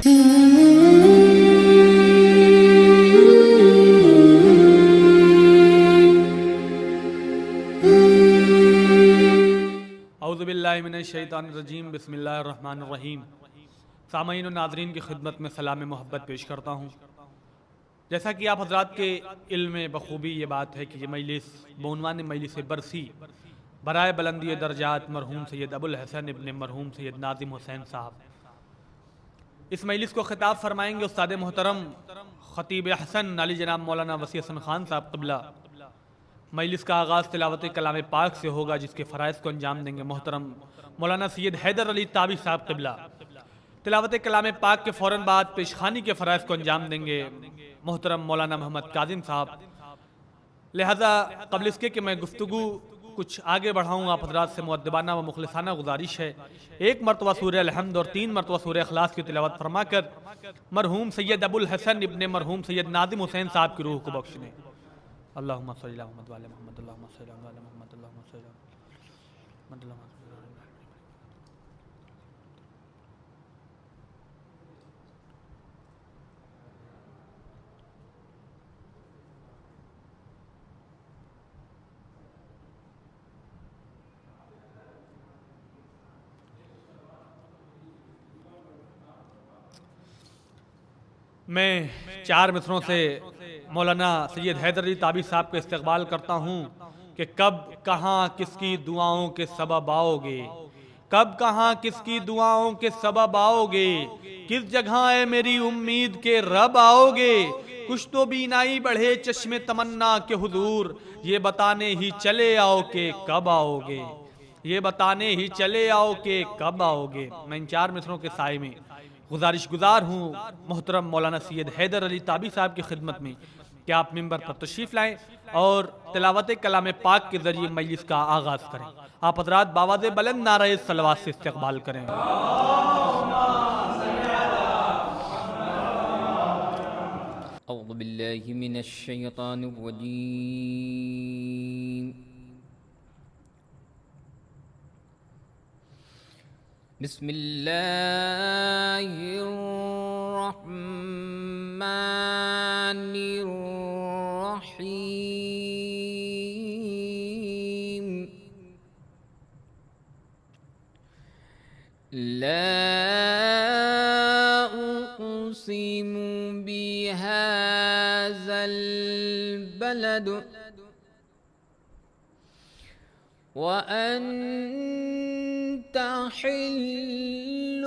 اعوذ باللہ من الشیطان الرجیم، بسم اللہ الرحمن الرحیم۔ سامعین و ناظرین کی خدمت میں سلام محبت پیش کرتا ہوں۔ جیسا کہ آپ حضرات کے علم میں بخوبی یہ بات ہے کہ یہ مجلس بعنوان مجلس برسی برائے بلندی درجات مرحوم سید ابو الحسن ابن مرحوم سید ناظم حسین صاحب، اس مجلس کو خطاب فرمائیں گے استاد محترم خطیب حسن علی جناب مولانا وسیع حسن خان صاحب قبلہ۔ مجلس کا آغاز تلاوت کلام پاک سے ہوگا، جس کے فرائض کو انجام دیں گے محترم مولانا سید حیدر علی تابی صاحب قبلہ۔ تلاوت کلام پاک کے فوراً بعد پیشخانی کے فرائض کو انجام دیں گے محترم مولانا محمد کاظم صاحب۔ لہذا قبل اس کے کہ میں گفتگو کچھ آگے بڑھاؤں، آپ حضرات سے مؤدبانہ و مخلصانہ گزارش ہے، ایک مرتبہ سورہ الحمد اور 3 مرتبہ سورہ اخلاص کی تلاوت فرما کر مرحوم سید ابو الحسن ابن مرحوم سید ناظم حسین صاحب کی روح کو بخش دیں۔ اللہم صلی علی محمد وعلی محمد، اللہم صلی علی محمد، اللہم صلی علی محمد، اللہم صلی علی محمد۔ میں 4 مصروں سے مولانا سید حیدر علی تابی صاحب کا استقبال کرتا ہوں کہ کب کہاں کس کی دعاؤں کے سبب آؤ گے، کب کہاں کس کی دعاؤں کے سبب آؤ گے، کس جگہ ہے میری امید کے رب آؤ گے، کچھ تو بینائی بڑھے چشم تمنا کے حضور، یہ بتانے ہی چلے آؤ کہ کب آؤ گے، یہ بتانے ہی چلے آؤ کہ کب آؤ گے۔ میں ان 4 مصروں کے سائے میں گزارش گزار ہوں محترم مولانا سید حیدر علی تابی صاحب کی خدمت میں کہ آپ ممبر پر تشریف لائیں اور تلاوت کلام پاک کے ذریعے مجلس کا آغاز کریں۔ آپ حضرات باواز بلند نعرہ صلوات سے استقبال کریں۔ اعوذ باللہ من الشیطان الرجیم، بسم اللہ الرحمن الرحیم، لا اقسم بهذا البلد وأنت حل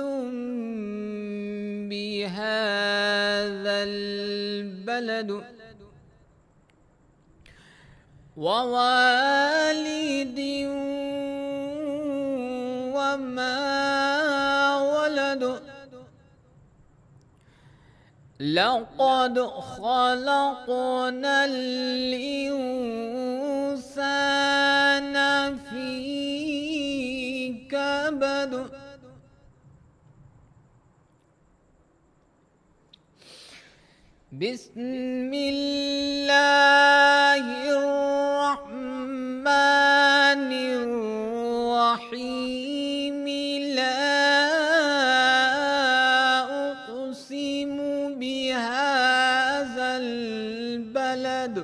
بهذا البلد ووالد وما ولد، لقد خلقنا الإنسان في كبد، بسم الله الرحمن الرحيم، لا أقسم بهذا البلد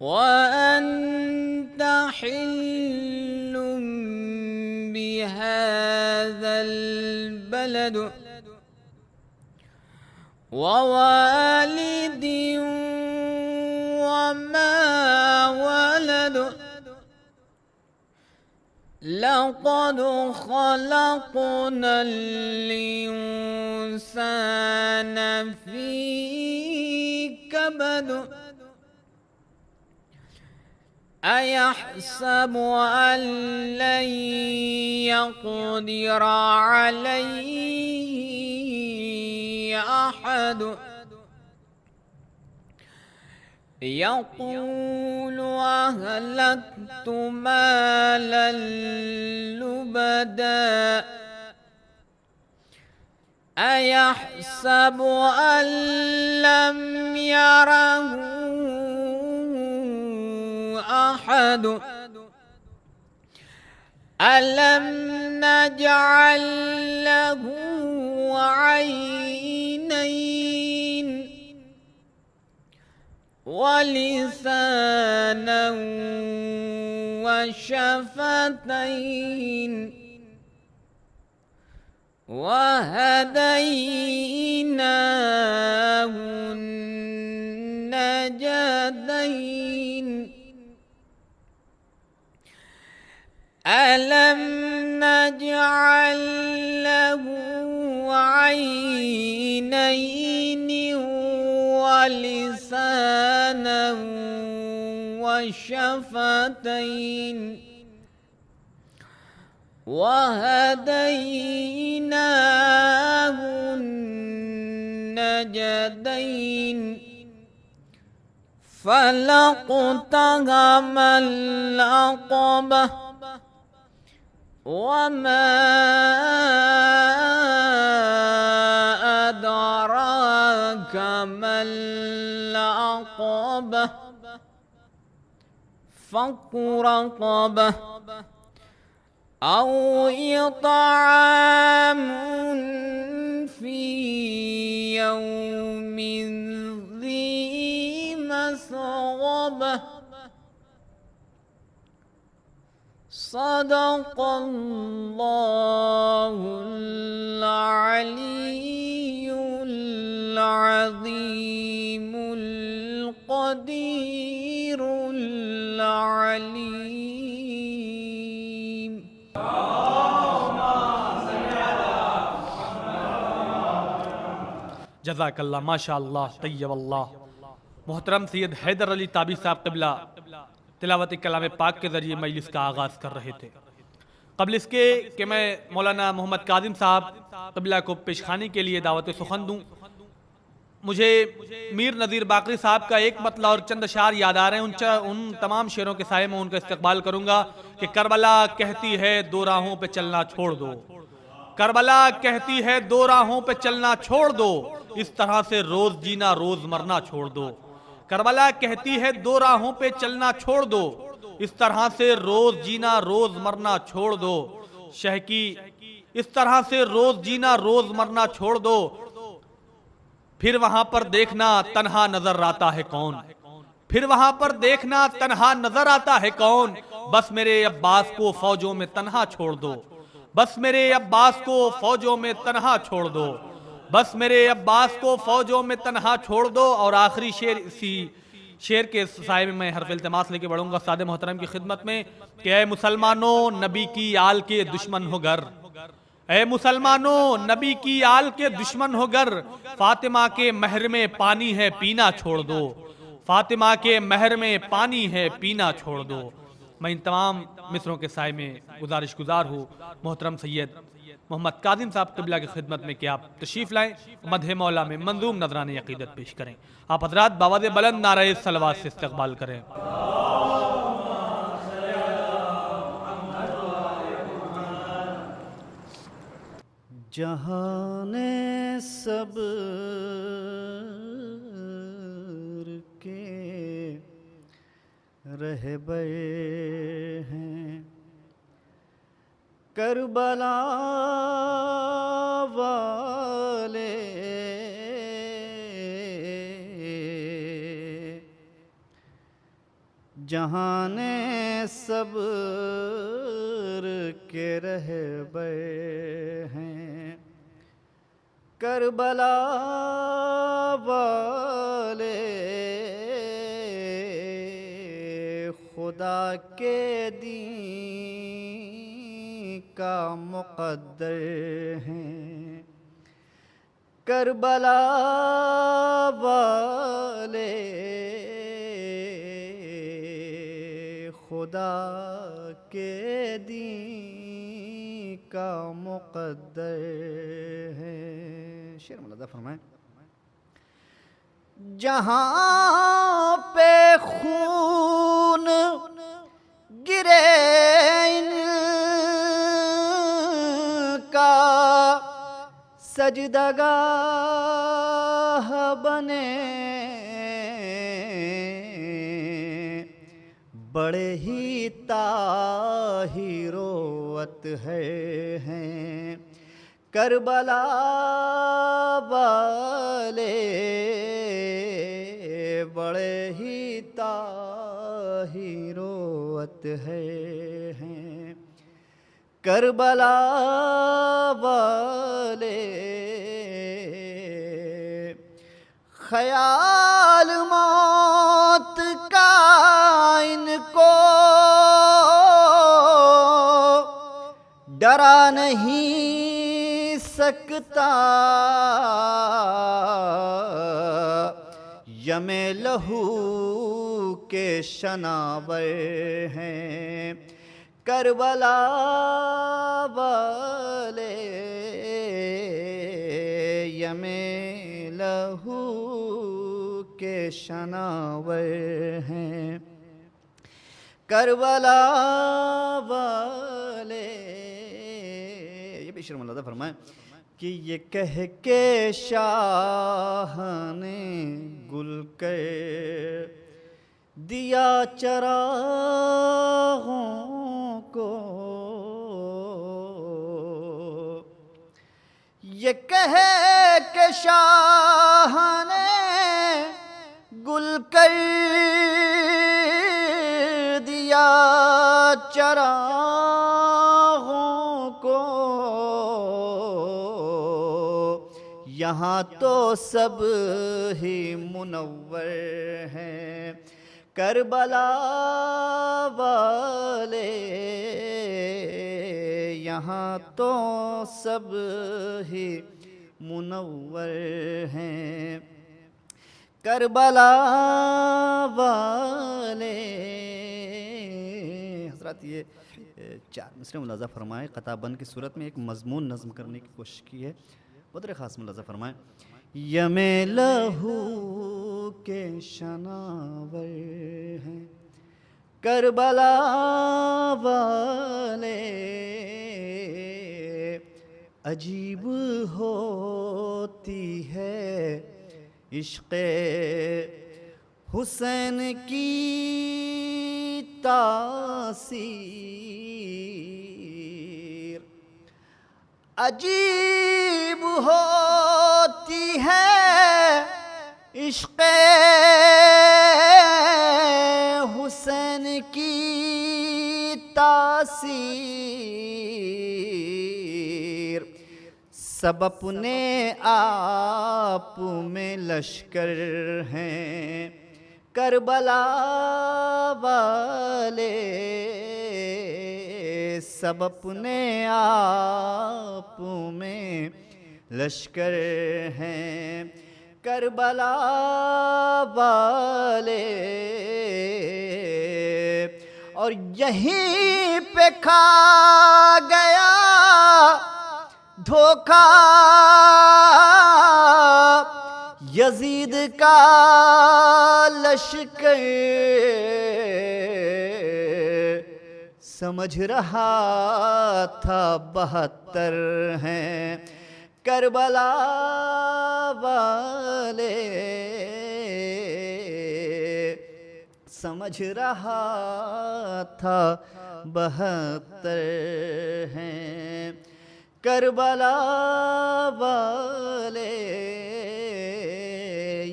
وأنت حل بهذا البلد ووالد وما ولد، لقد خلقنا الإنسان في كبد، أيحسب أن لن يقدر عليه أحد، يقول أهلكت مالا لبدا، أيحسب أن لم يره أحد، ألم نجعل له وعينين ولسانا وشفتين وهديناه النجدين ألم نجعل له عينين ولسانا وشفتين وهديناه النجدين فلاقتحم العقبة وما أدراك ما العقبة فك رقبة أو إطعام في يوم ذي مسغبة صدق الله العلي العظيم القدير العليم. جزاک اللہ، ماشاء اللہ، طیب اللہ۔ محترم سید حیدر علی تابی صاحب قبلہ تلاوت کلام پاک کے ذریعے مجلس کا آغاز کر رہے تھے۔ قبل اس کے کہ میں مولانا محمد کاظم صاحب قبلہ کو پیشخانی کے لیے دعوت سخن دوں، مجھے میر نذیر باقری صاحب کا ایک مطلع اور چند اشعار یاد آ رہے ہیں، ان تمام شعروں کے سائے میں ان کا استقبال کروں گا کہ کربلا کہتی ہے دو راہوں پہ چلنا چھوڑ دو، کربلا کہتی ہے دو راہوں پہ چلنا چھوڑ دو، اس طرح سے روز جینا روز مرنا چھوڑ دو، کربلا کہتی ہے دو راہوں پہ چلنا چھوڑ دو، اس طرح سے روز جینا روز مرنا چھوڑ دو، شہ کی اس طرح سے روز جینا روز مرنا چھوڑ دو، پھر وہاں پر دیکھنا تنہا نظر آتا ہے کون، پھر وہاں پر دیکھنا تنہا نظر آتا ہے کون، بس میرے عباس کو فوجوں میں تنہا چھوڑ دو، بس میرے عباس کو فوجوں میں تنہا چھوڑ دو، بس میرے عباس کو فوجوں میں تنہا چھوڑ دو۔ اور آخری شعر اسی شعر کے سائے میں حرف التماس لے کے بڑھوں گا سادہ محترم کی خدمت میں کہ اے مسلمانوں نبی کی آل کے دشمن ہو گر، اے مسلمانوں نبی کی آل کے دشمن ہو گر، فاطمہ کے مہر میں پانی ہے پینا چھوڑ دو، فاطمہ کے مہر میں پانی ہے پینا چھوڑ دو۔ میں ان تمام مصروں کے سائے میں گزارش گزار ہوں محترم سید محمد کاظم صاحب قبلہ کی خدمت میں کہ آپ تشریف لائیں، مدح مولا میں منظوم نذران عقیدت پیش کریں۔ آپ حضرات باواز بلند نعرہ صلوات سے استقبال کریں۔ جہان صبر کے رہبر ہیں، کربلا والے جہان صبر کے رہبر ہیں، کربلا والے خدا کے دین کا مقدر ہیں، کربلا والے خدا کے دین کا مقدر ہے۔ شعر ملادہ فرمائیں۔ جہاں پہ خون گرے ان کا سجدگاہ بنے، بڑے ہی طاہر و اطہر ہیں، کربلا والے بڑے ہی طاہروت ہیں، کربلا والے خیال موت کا ان کو ڈرا نہیں سکتا، یم لہو کے شناور ہیں، کربلا والے یم لہو کے شناور ہیں، کربلا والے۔ یہ بھی شعر ملاحظہ فرمائیں کہ یہ کہہ کے شاہ نے گل کر دیا چراغوں کو، یہ کہہ کے شاہ نے گل کر دیا چراغوں کو، یہاں تو سب ہی منور ہیں، کربلا والے یہاں تو سب ہی منور ہیں، کربلا والے۔ حضرات یہ چار مصرع ملاحظہ فرمائیں، قطع بند کی صورت میں ایک مضمون نظم کرنے کی کوشش کی ہے، قدر خاص ملاحظہ فرمائیں۔ یم لہو کے شناور ہیں، کربلا والے عجیب ہوتی ہے عشق حسین کی تاثیر، عجیب ہوتی ہے عشق حسین کی تاثیر، سب اپنے آپ میں لشکر ہیں، کربلا والے سب اپنے آپ میں لشکر ہیں، کربلا والے۔ اور یہیں پہ کھا گیا دھوکہ یزید کا لشکر، سمجھ رہا تھا 72 ہیں، کربلا والے سمجھ رہا تھا 72 ہیں، کربلا والے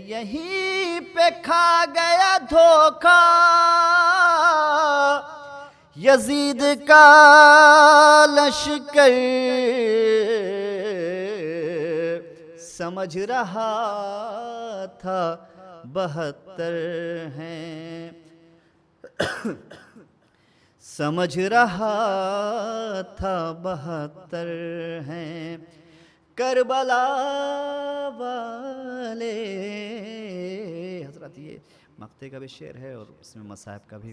یہیں پہ کھا گیا دھوکہ یزید کا لشکر، سمجھ رہا تھا 72 ہیں، سمجھ رہا تھا 72 ہیں، کربلا والے۔ حضرات یہ مقطع کا بھی شعر ہے اور اس میں مصائب کا بھی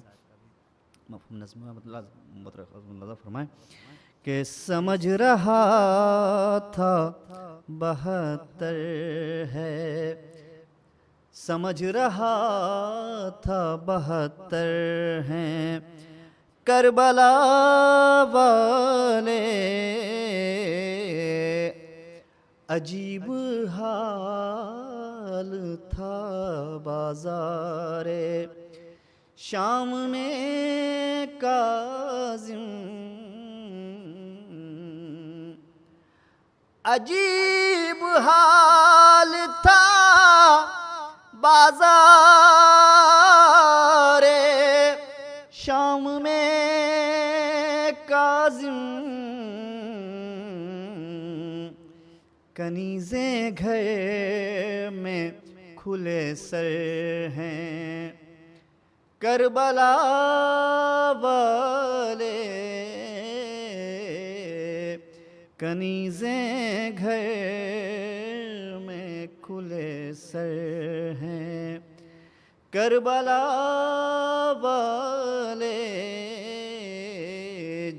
مفہوم نظم مطلب فرمائیں کہ سمجھ رہا تھا 72 ہے، سمجھ رہا تھا 72 ہیں، کربلا والے عجیب حال تھا بازار شام میں کاظم، عجیب حال تھا بازار شام میں کاظم، کنیزیں گھر میں کھلے سر ہیں، کربلا والے کنیزیں گھر میں کھلے سر ہیں، کربلا والے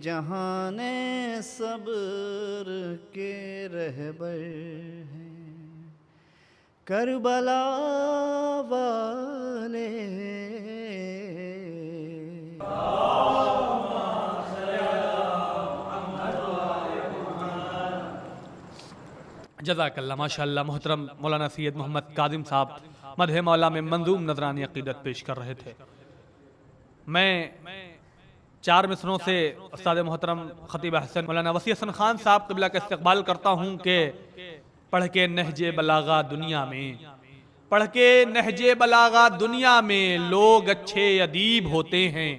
جہان صبر کے رہبر ہیں، کربلا والے۔ جزاک اللہ، ماشاء اللہ۔ محترم مولانا سید محمد کاظم صاحب مدح مولا میں منظوم نذرانی عقیدت پیش کر رہے تھے۔ میں 4 مصروں سے استاد محترم خطیب حسن مولانا وسیع حسن خان صاحب قبلہ کا استقبال کرتا ہوں کہ پڑھ کے نہج بلاغہ دنیا میں، پڑھ کے نہج بلاغہ دنیا میں لوگ اچھے ادیب ہوتے ہیں،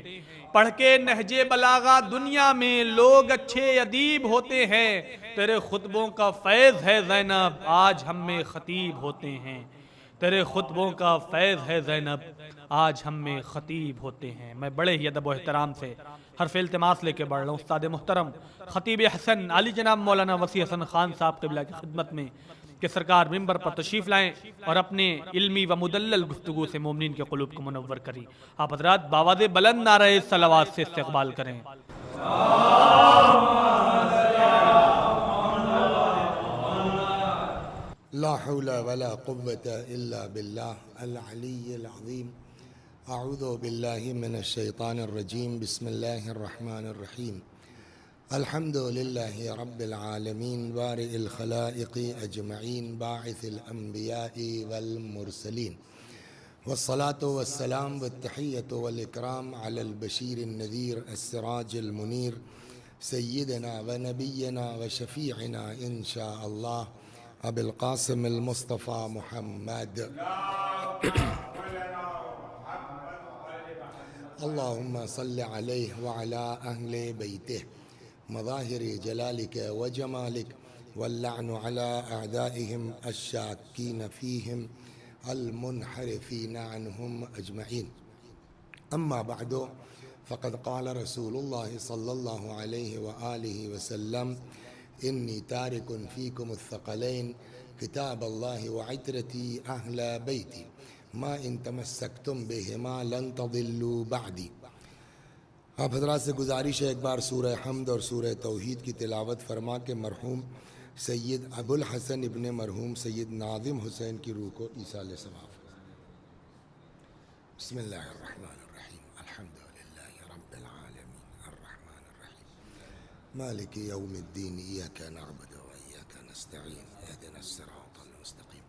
پڑھ کے نہج بلاغہ دنیا میں لوگ اچھے ادیب ہوتے ہیں، تیرے خطبوں کا فیض ہے زینب آج ہم میں خطیب ہوتے ہیں، تیرے خطبوں کا فیض ہے زینب آج ہم میں خطیب ہوتے ہیں۔ میں بڑے ہی ادب و احترام سے حرف التماس لے کے بڑھ رہا ہوں استاد محترم خطیب حسن علی جناب مولانا وسیع حسن خان صاحب قبلہ کی خدمت میں کہ سرکار ممبر پر تشریف لائیں اور اپنے علمی و مدلل گفتگو سے مومنین کے قلوب کو منور کریں۔ آپ حضرات باواز بلند نعرہ صلوات سے استقبال کریں۔ لا حول ولا قوة إلا بالله العلي العظيم. أعوذ بالله من الشيطان الرجيم. بسم الله الرحمن الرحيم. الحمد لله رب العالمين بارئ الخلائق أجمعين باعث الأنبياء والمرسلين، والصلاة والسلام والتحية والإكرام على البشير النذير السراج المنير سيدنا ونبينا وشفيعنا إن شاء الله أبي القاسم المصطفى محمد. اللهم صل عليه وعلى أهل بيته مظاهر جلالك وجمالك، واللعن على أعدائهم الشاكين فيهم المنحرفين عنهم أجمعين. أما بعد، فقد قال رسول الله صلى الله عليه وآله وسلم: إني تارك فيكم الثقلين كتاب الله وعترتي أهل بيتي ما إن تمسكتم بهما لن تضلوا بعدي. آپ حضرات سے گزارش ہے ایک بار سورہ حمد اور سورہ توحید کی تلاوت فرما کے مرحوم سید ابو الحسن ابن مرحوم سید ناظم حسین کی روح کو ایصال ثواب۔ بسم اللہ الرحمن الرحیم، الحمد للہ رب العالمین الرحمن الرحیم مالک یوم الدین، ایاک نعبد و ایاک نستعین، اهدنا الصراط المستقیم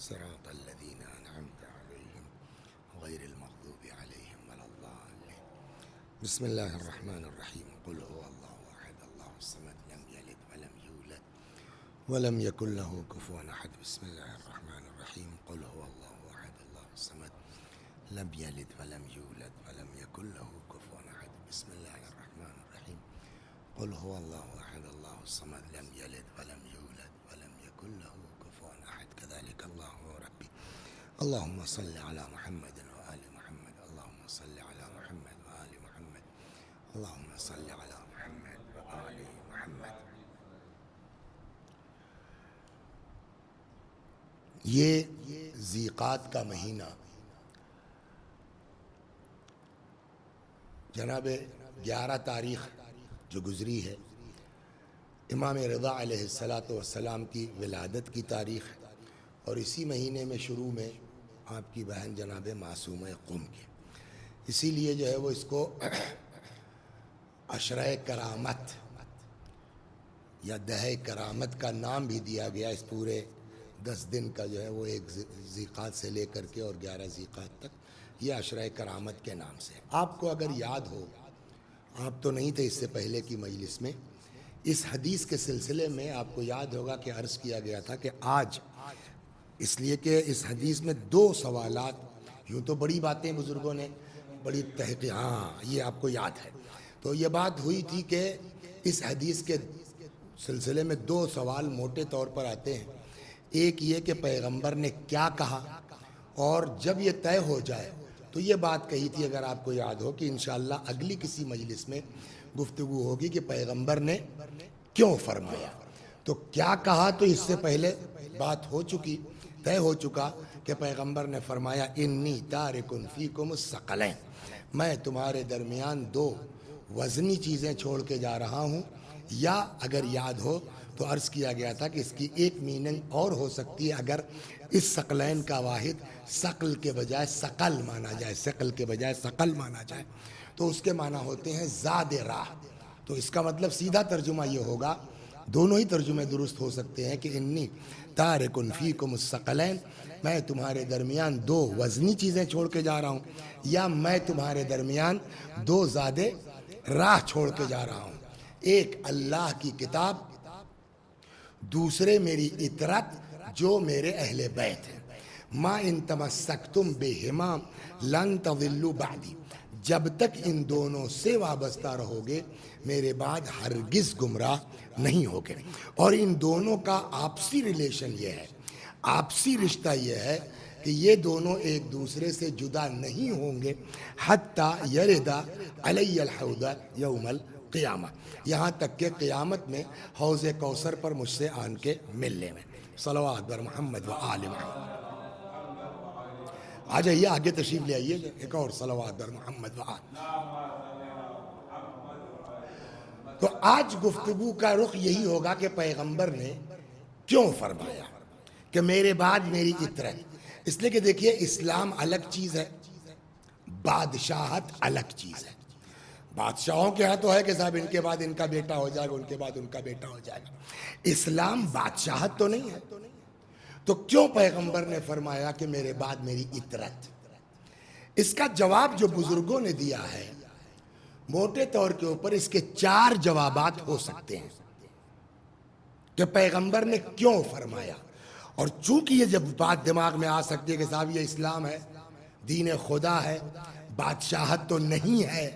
صراط الذین انعمت علیہم غیر المغضوب علیہم ولا الضالین۔ بسم اللہ الرحمن الرحیم، قل هو اللہ احد اللہ الصمد لم یلد ولم یولد ولم یکن له کفوا احد۔ بسم اللہ الرحمن الرحیم، قل هو اللہ احد اللہ الصمد لم یلد ولم یولد ولم یکن له کفوا احد۔ بسم اللہ الرحمن الرحیم، قل هو اللہ احد اللہ الصمد لم یلد ولم یولد ولم یکن له کفوا احد۔ كذلك اللہ ربی۔ اللهم صل على محمد وآل محمد، اللهم صل على محمد وآل محمد، اللهم صل على محمد وآل محمد۔ یہ ذیقات کا مہینہ جناب 11 تاریخ جو گزری ہے، امام رضا علیہ السلام کی ولادت کی تاریخ، اور اسی مہینے میں شروع میں آپ کی بہن جناب معصومہ قم کی، اسی لیے جو ہے وہ اس کو عشرہ کرامت یا دہہ کرامت کا نام بھی دیا گیا۔ اس پورے 10 دن کا جو ہے وہ ایک ذیقات سے لے کر کے اور 11 ذیقات تک یہ عشرہ کرامت کے نام سے۔ آپ کو اگر یاد ہو، آپ تو نہیں تھے اس سے پہلے کی مجلس میں، اس حدیث کے سلسلے میں آپ کو یاد ہوگا کہ عرض کیا گیا تھا کہ آج اس لیے کہ اس حدیث میں 2 سوالات، یوں تو بڑی باتیں بزرگوں نے بڑی تحقیق، ہاں یہ آپ کو یاد ہے، تو یہ بات ہوئی تھی کہ اس حدیث کے سلسلے میں 2 سوال موٹے طور پر آتے ہیں۔ ایک یہ کہ پیغمبر نے کیا کہا، اور جب یہ طے ہو جائے تو یہ بات کہی تھی، اگر آپ کو یاد ہو، کہ انشاءاللہ اگلی کسی مجلس میں گفتگو ہوگی کہ پیغمبر نے کیوں فرمایا۔ تو کیا کہا تو اس سے پہلے بات ہو چکی، طے ہو چکا کہ پیغمبر نے فرمایا انی تارکن فیکم الثقلین، میں تمہارے درمیان 2 وزنی چیزیں چھوڑ کے جا رہا ہوں، یا اگر یاد ہو تو عرض کیا گیا تھا کہ اس کی ایک میننگ اور ہو سکتی ہے، اگر اس ثقلین کا واحد ثقل کے بجائے ثقل مانا جائے، ثقل کے بجائے ثقل مانا جائے تو اس کے معنی ہوتے ہیں زاد راہ۔ تو اس کا مطلب سیدھا ترجمہ یہ ہوگا، دونوں ہی ترجمے درست ہو سکتے ہیں، کہ انی تارکن فیکم الثقلین، میں تمہارے درمیان 2 وزنی چیزیں چھوڑ کے جا رہا ہوں، یا میں تمہارے درمیان 2 زاد راہ چھوڑ کے جا رہا ہوں، ایک اللہ کی کتاب، دوسرے میری اطرت جو میرے اہل بیت ہیں۔ ما ان تمسکتم بہما لن تضلوا بعدی، جب تک ان دونوں سے وابستہ رہو گے میرے بعد ہرگز گمراہ نہیں ہوگے۔ اور ان دونوں کا آپسی ریلیشن یہ ہے، آپسی رشتہ یہ ہے کہ یہ دونوں ایک دوسرے سے جدا نہیں ہوں گے حتی یرد علی الحوض یوم القیامہ، یہاں تک کہ قیامت میں حوض کوثر پر مجھ سے آن کے ملنے میں۔ صلوات بر محمد و آل محمد۔ آ جائیے آگے تشریف لے آئیے، ایک اور صلوات بر محمد و آل۔ تو آج گفتگو کا رخ یہی ہوگا کہ پیغمبر نے کیوں فرمایا کہ میرے بعد میری اطرت۔ اس لیے کہ دیکھیے اسلام الگ چیز ہے، بادشاہت الگ چیز ہے۔ بادشاہوں کے ہاں تو ہے کہ صاحب ان کے بعد ان کا بیٹا ہو جائے گا، ان کے بعد ان کا بیٹا ہو جائے گا۔ اسلام بادشاہت تو نہیں ہے، تو کیوں پیغمبر نے فرمایا کہ میرے بعد میری اطرت؟ اس کا جواب جو بزرگوں نے دیا ہے موٹے طور کے اوپر اس کے 4 جوابات ہو سکتے ہیں کہ پیغمبر نے کیوں فرمایا۔ اور چونکہ یہ جب بات دماغ میں آ سکتی ہے کہ صاحب یہ اسلام ہے، دین خدا ہے، بادشاہت تو نہیں ہے،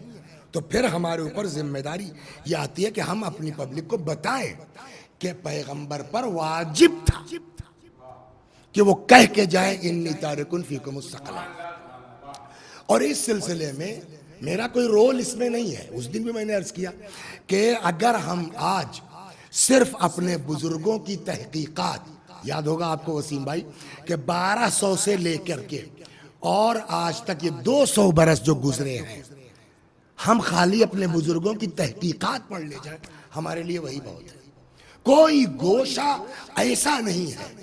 تو پھر ہمارے اوپر ذمہ داری یہ آتی ہے کہ ہم اپنی پبلک کو بتائیں کہ پیغمبر پر واجب تھا کہ وہ کہہ کے جائیں انی تارکن فیکم الثقلین۔ اور اس سلسلے میں میرا کوئی رول اس میں نہیں ہے۔ اس دن بھی میں نے عرض کیا کہ اگر ہم آج صرف اپنے بزرگوں کی تحقیقات، یاد ہوگا آپ کو وسیم بھائی کہ 1200 سے لے کر کے اور آج تک یہ 200 برس جو گزرے ہیں، ہم خالی اپنے بزرگوں کی تحقیقات پڑھ لے جائیں، ہمارے لیے وہی بہت ہے۔ کوئی گوشہ ایسا نہیں ہے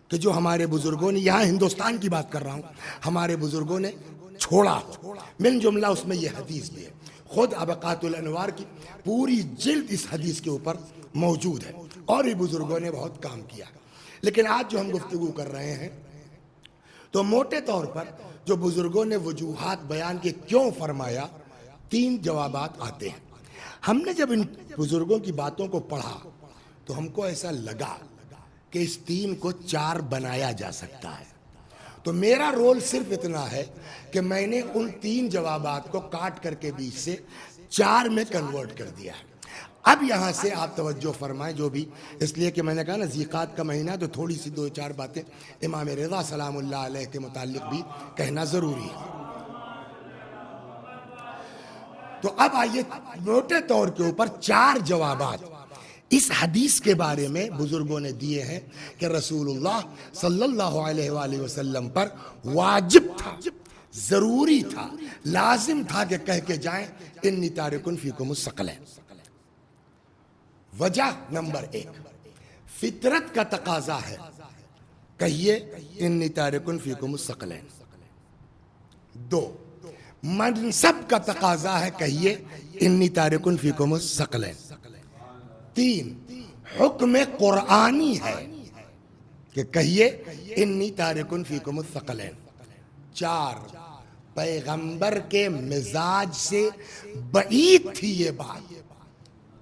کہ جو ہمارے بزرگوں نے، یہاں ہندوستان کی بات کر رہا ہوں، ہمارے بزرگوں نے چھوڑا ہو۔ من جملہ اس میں یہ حدیث بھی ہے، خود ابقات الانوار کی پوری جلد اس حدیث کے اوپر موجود ہے، اور بھی بزرگوں نے بہت کام کیا۔ لیکن آج جو ہم گفتگو کر رہے ہیں تو موٹے طور پر جو بزرگوں نے وجوہات بیان کے کیوں فرمایا، 3 جوابات آتے ہیں۔ ہم نے جب ان بزرگوں کی باتوں کو پڑھا تو ہم کو ایسا لگا کہ اس 3 کو 4 بنایا جا سکتا ہے۔ تو میرا رول صرف اتنا ہے کہ میں نے ان 3 جوابات کو کاٹ کر کے بیچ سے 4 میں کنورٹ کر دیا ہے۔ اب یہاں سے آپ توجہ فرمائیں، جو بھی، اس لیے کہ میں نے کہا نا ذیقات کا مہینہ، تو تھوڑی سی 2-4 باتیں امام رضا سلام اللہ علیہ کے متعلق بھی کہنا ضروری ہے۔ تو اب آئیے موٹے طور کے اوپر 4 جوابات اس حدیث کے بارے میں بزرگوں نے دیے ہیں کہ رسول اللہ صلی اللہ علیہ وآلہ وسلم پر واجب تھا، ضروری تھا، لازم تھا کہ کہہ کے جائیں انی تارکن فیکم الثقلین۔ وجہ نمبر 1، فطرت کا تقاضا ہے، کہیے انی تارکن فیکم الثقلین۔ 2، منصب کا تقاضا ہے، کہیے انی تارکن فیکم الثقلین۔ 3، حکم قرآنی ہے کہ کہیے انی تارکن فیکم الثقلین۔ 4، پیغمبر کے مزاج سے بعید تھی یہ بات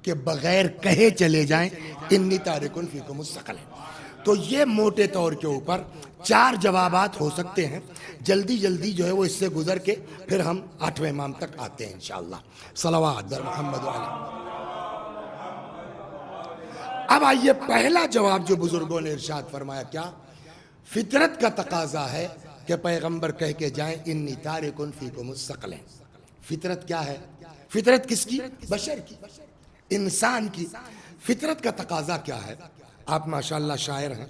کہ بغیر کہے چلے جائیں انی تارکن فیکم الثقلین. تو یہ موٹے طور کے اوپر 4 جوابات ہو سکتے ہیں. جلدی جلدی جو ہے وہ اس سے گزر کے پھر ہم 8ویں امام تک آتے ہیں انشاءاللہ. صلوات بر محمد علیہ. اب آئیے پہلا جواب جو بزرگوں نے ارشاد فرمایا کیا؟ فطرت کا تقاضا ہے کہ پیغمبر کہہ کے جائیں انی تارکن فیکم الثقلین. فطرت کیا ہے؟ فطرت کس کی؟ بشر کی، انسان کی. فطرت کا تقاضا کیا ہے؟ آپ ماشاءاللہ شاعر ہیں.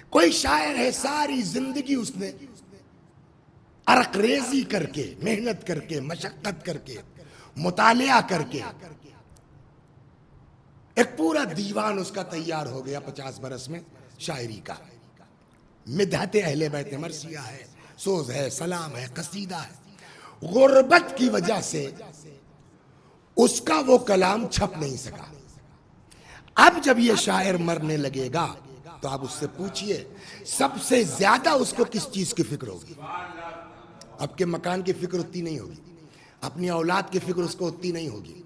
کوئی شاعر ہے ساری زندگی اس نے عرق ریزی کر کے، محنت کر کے، مشقت کر کے، مطالعہ کر کے ایک پورا دیوان اس کا تیار ہو گیا 50 برس میں شاعری کا. مدحت اہل بیت مرثیہ ہے، سوز ہے، سلام ہے، قصیدہ ہے. غربت کی وجہ سے اس کا وہ کلام چھپ نہیں سکا. اب جب یہ شاعر مرنے لگے گا تو آپ اس سے پوچھئے سب سے زیادہ اس کو کس چیز کی فکر ہوگی؟ اب کے مکان کی فکر اتنی نہیں ہوگی، اپنی اولاد کی فکر اس کو اتنی نہیں ہوگی.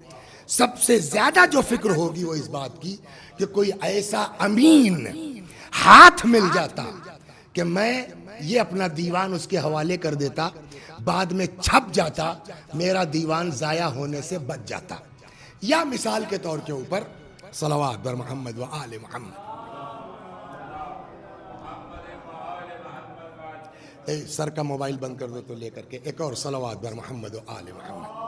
سب سے زیادہ جو فکر ہوگی وہ اس بات کی کہ کوئی ایسا امین ہاتھ مل جاتا کہ میں یہ اپنا دیوان اس کے حوالے کر دیتا، بعد میں چھپ جاتا، میرا دیوان ضائع ہونے سے بچ جاتا. یا مثال کے طور کے اوپر صلوات بر محمد و آل محمد. سر کا موبائل بند کر دو تو لے کر کے ایک اور صلوات بر محمد و آل محمد.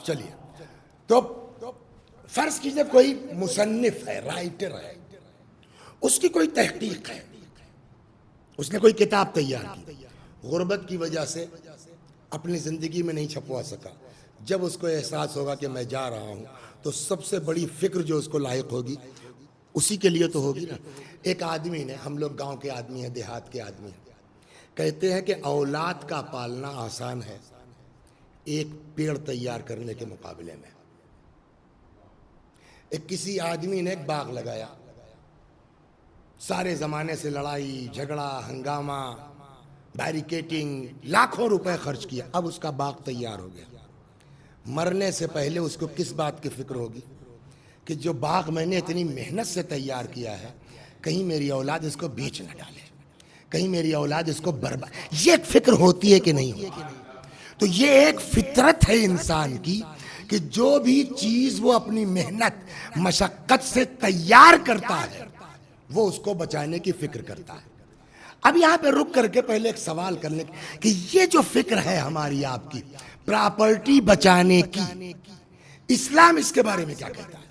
چلیے تو فرض کیجئے کوئی مصنف ہے، رائٹر ہے، اس کی کوئی تحقیق ہے، اس نے کوئی کتاب تیار کی، غربت کی وجہ سے اپنی زندگی میں نہیں چھپوا سکا. جب اس کو احساس ہوگا کہ میں جا رہا ہوں تو سب سے بڑی فکر جو اس کو لاحق ہوگی اسی کے لیے تو ہوگی نا. ایک آدمی نے، ہم لوگ گاؤں کے آدمی ہیں، دیہات کے آدمی ہیں، کہتے ہیں کہ اولاد کا پالنا آسان ہے ایک پیڑ تیار کرنے کے مقابلے میں. ایک کسی آدمی نے ایک باغ لگایا، سارے زمانے سے لڑائی جھگڑا ہنگامہ بیریکیٹنگ، لاکھوں روپے خرچ کیا، اب اس کا باغ تیار ہو گیا. مرنے سے پہلے اس کو کس بات کی فکر ہوگی کہ جو باغ میں نے اتنی محنت سے تیار کیا ہے کہیں میری اولاد اس کو بیچ نہ ڈالے، کہیں میری اولاد اس کو برباد. یہ ایک فکر ہوتی ہے کہ نہیں ہوتی؟ تو یہ ایک فطرت ہے انسان کی کہ جو بھی چیز وہ اپنی محنت مشقت سے تیار کرتا ہے وہ اس کو بچانے کی فکر کرتا ہے. اب یہاں پہ رک کر کے پہلے ایک سوال کر لیں کہ یہ جو فکر ہے ہماری آپ کی پراپرٹی بچانے کی، اسلام اس کے بارے میں کیا کہتا ہے؟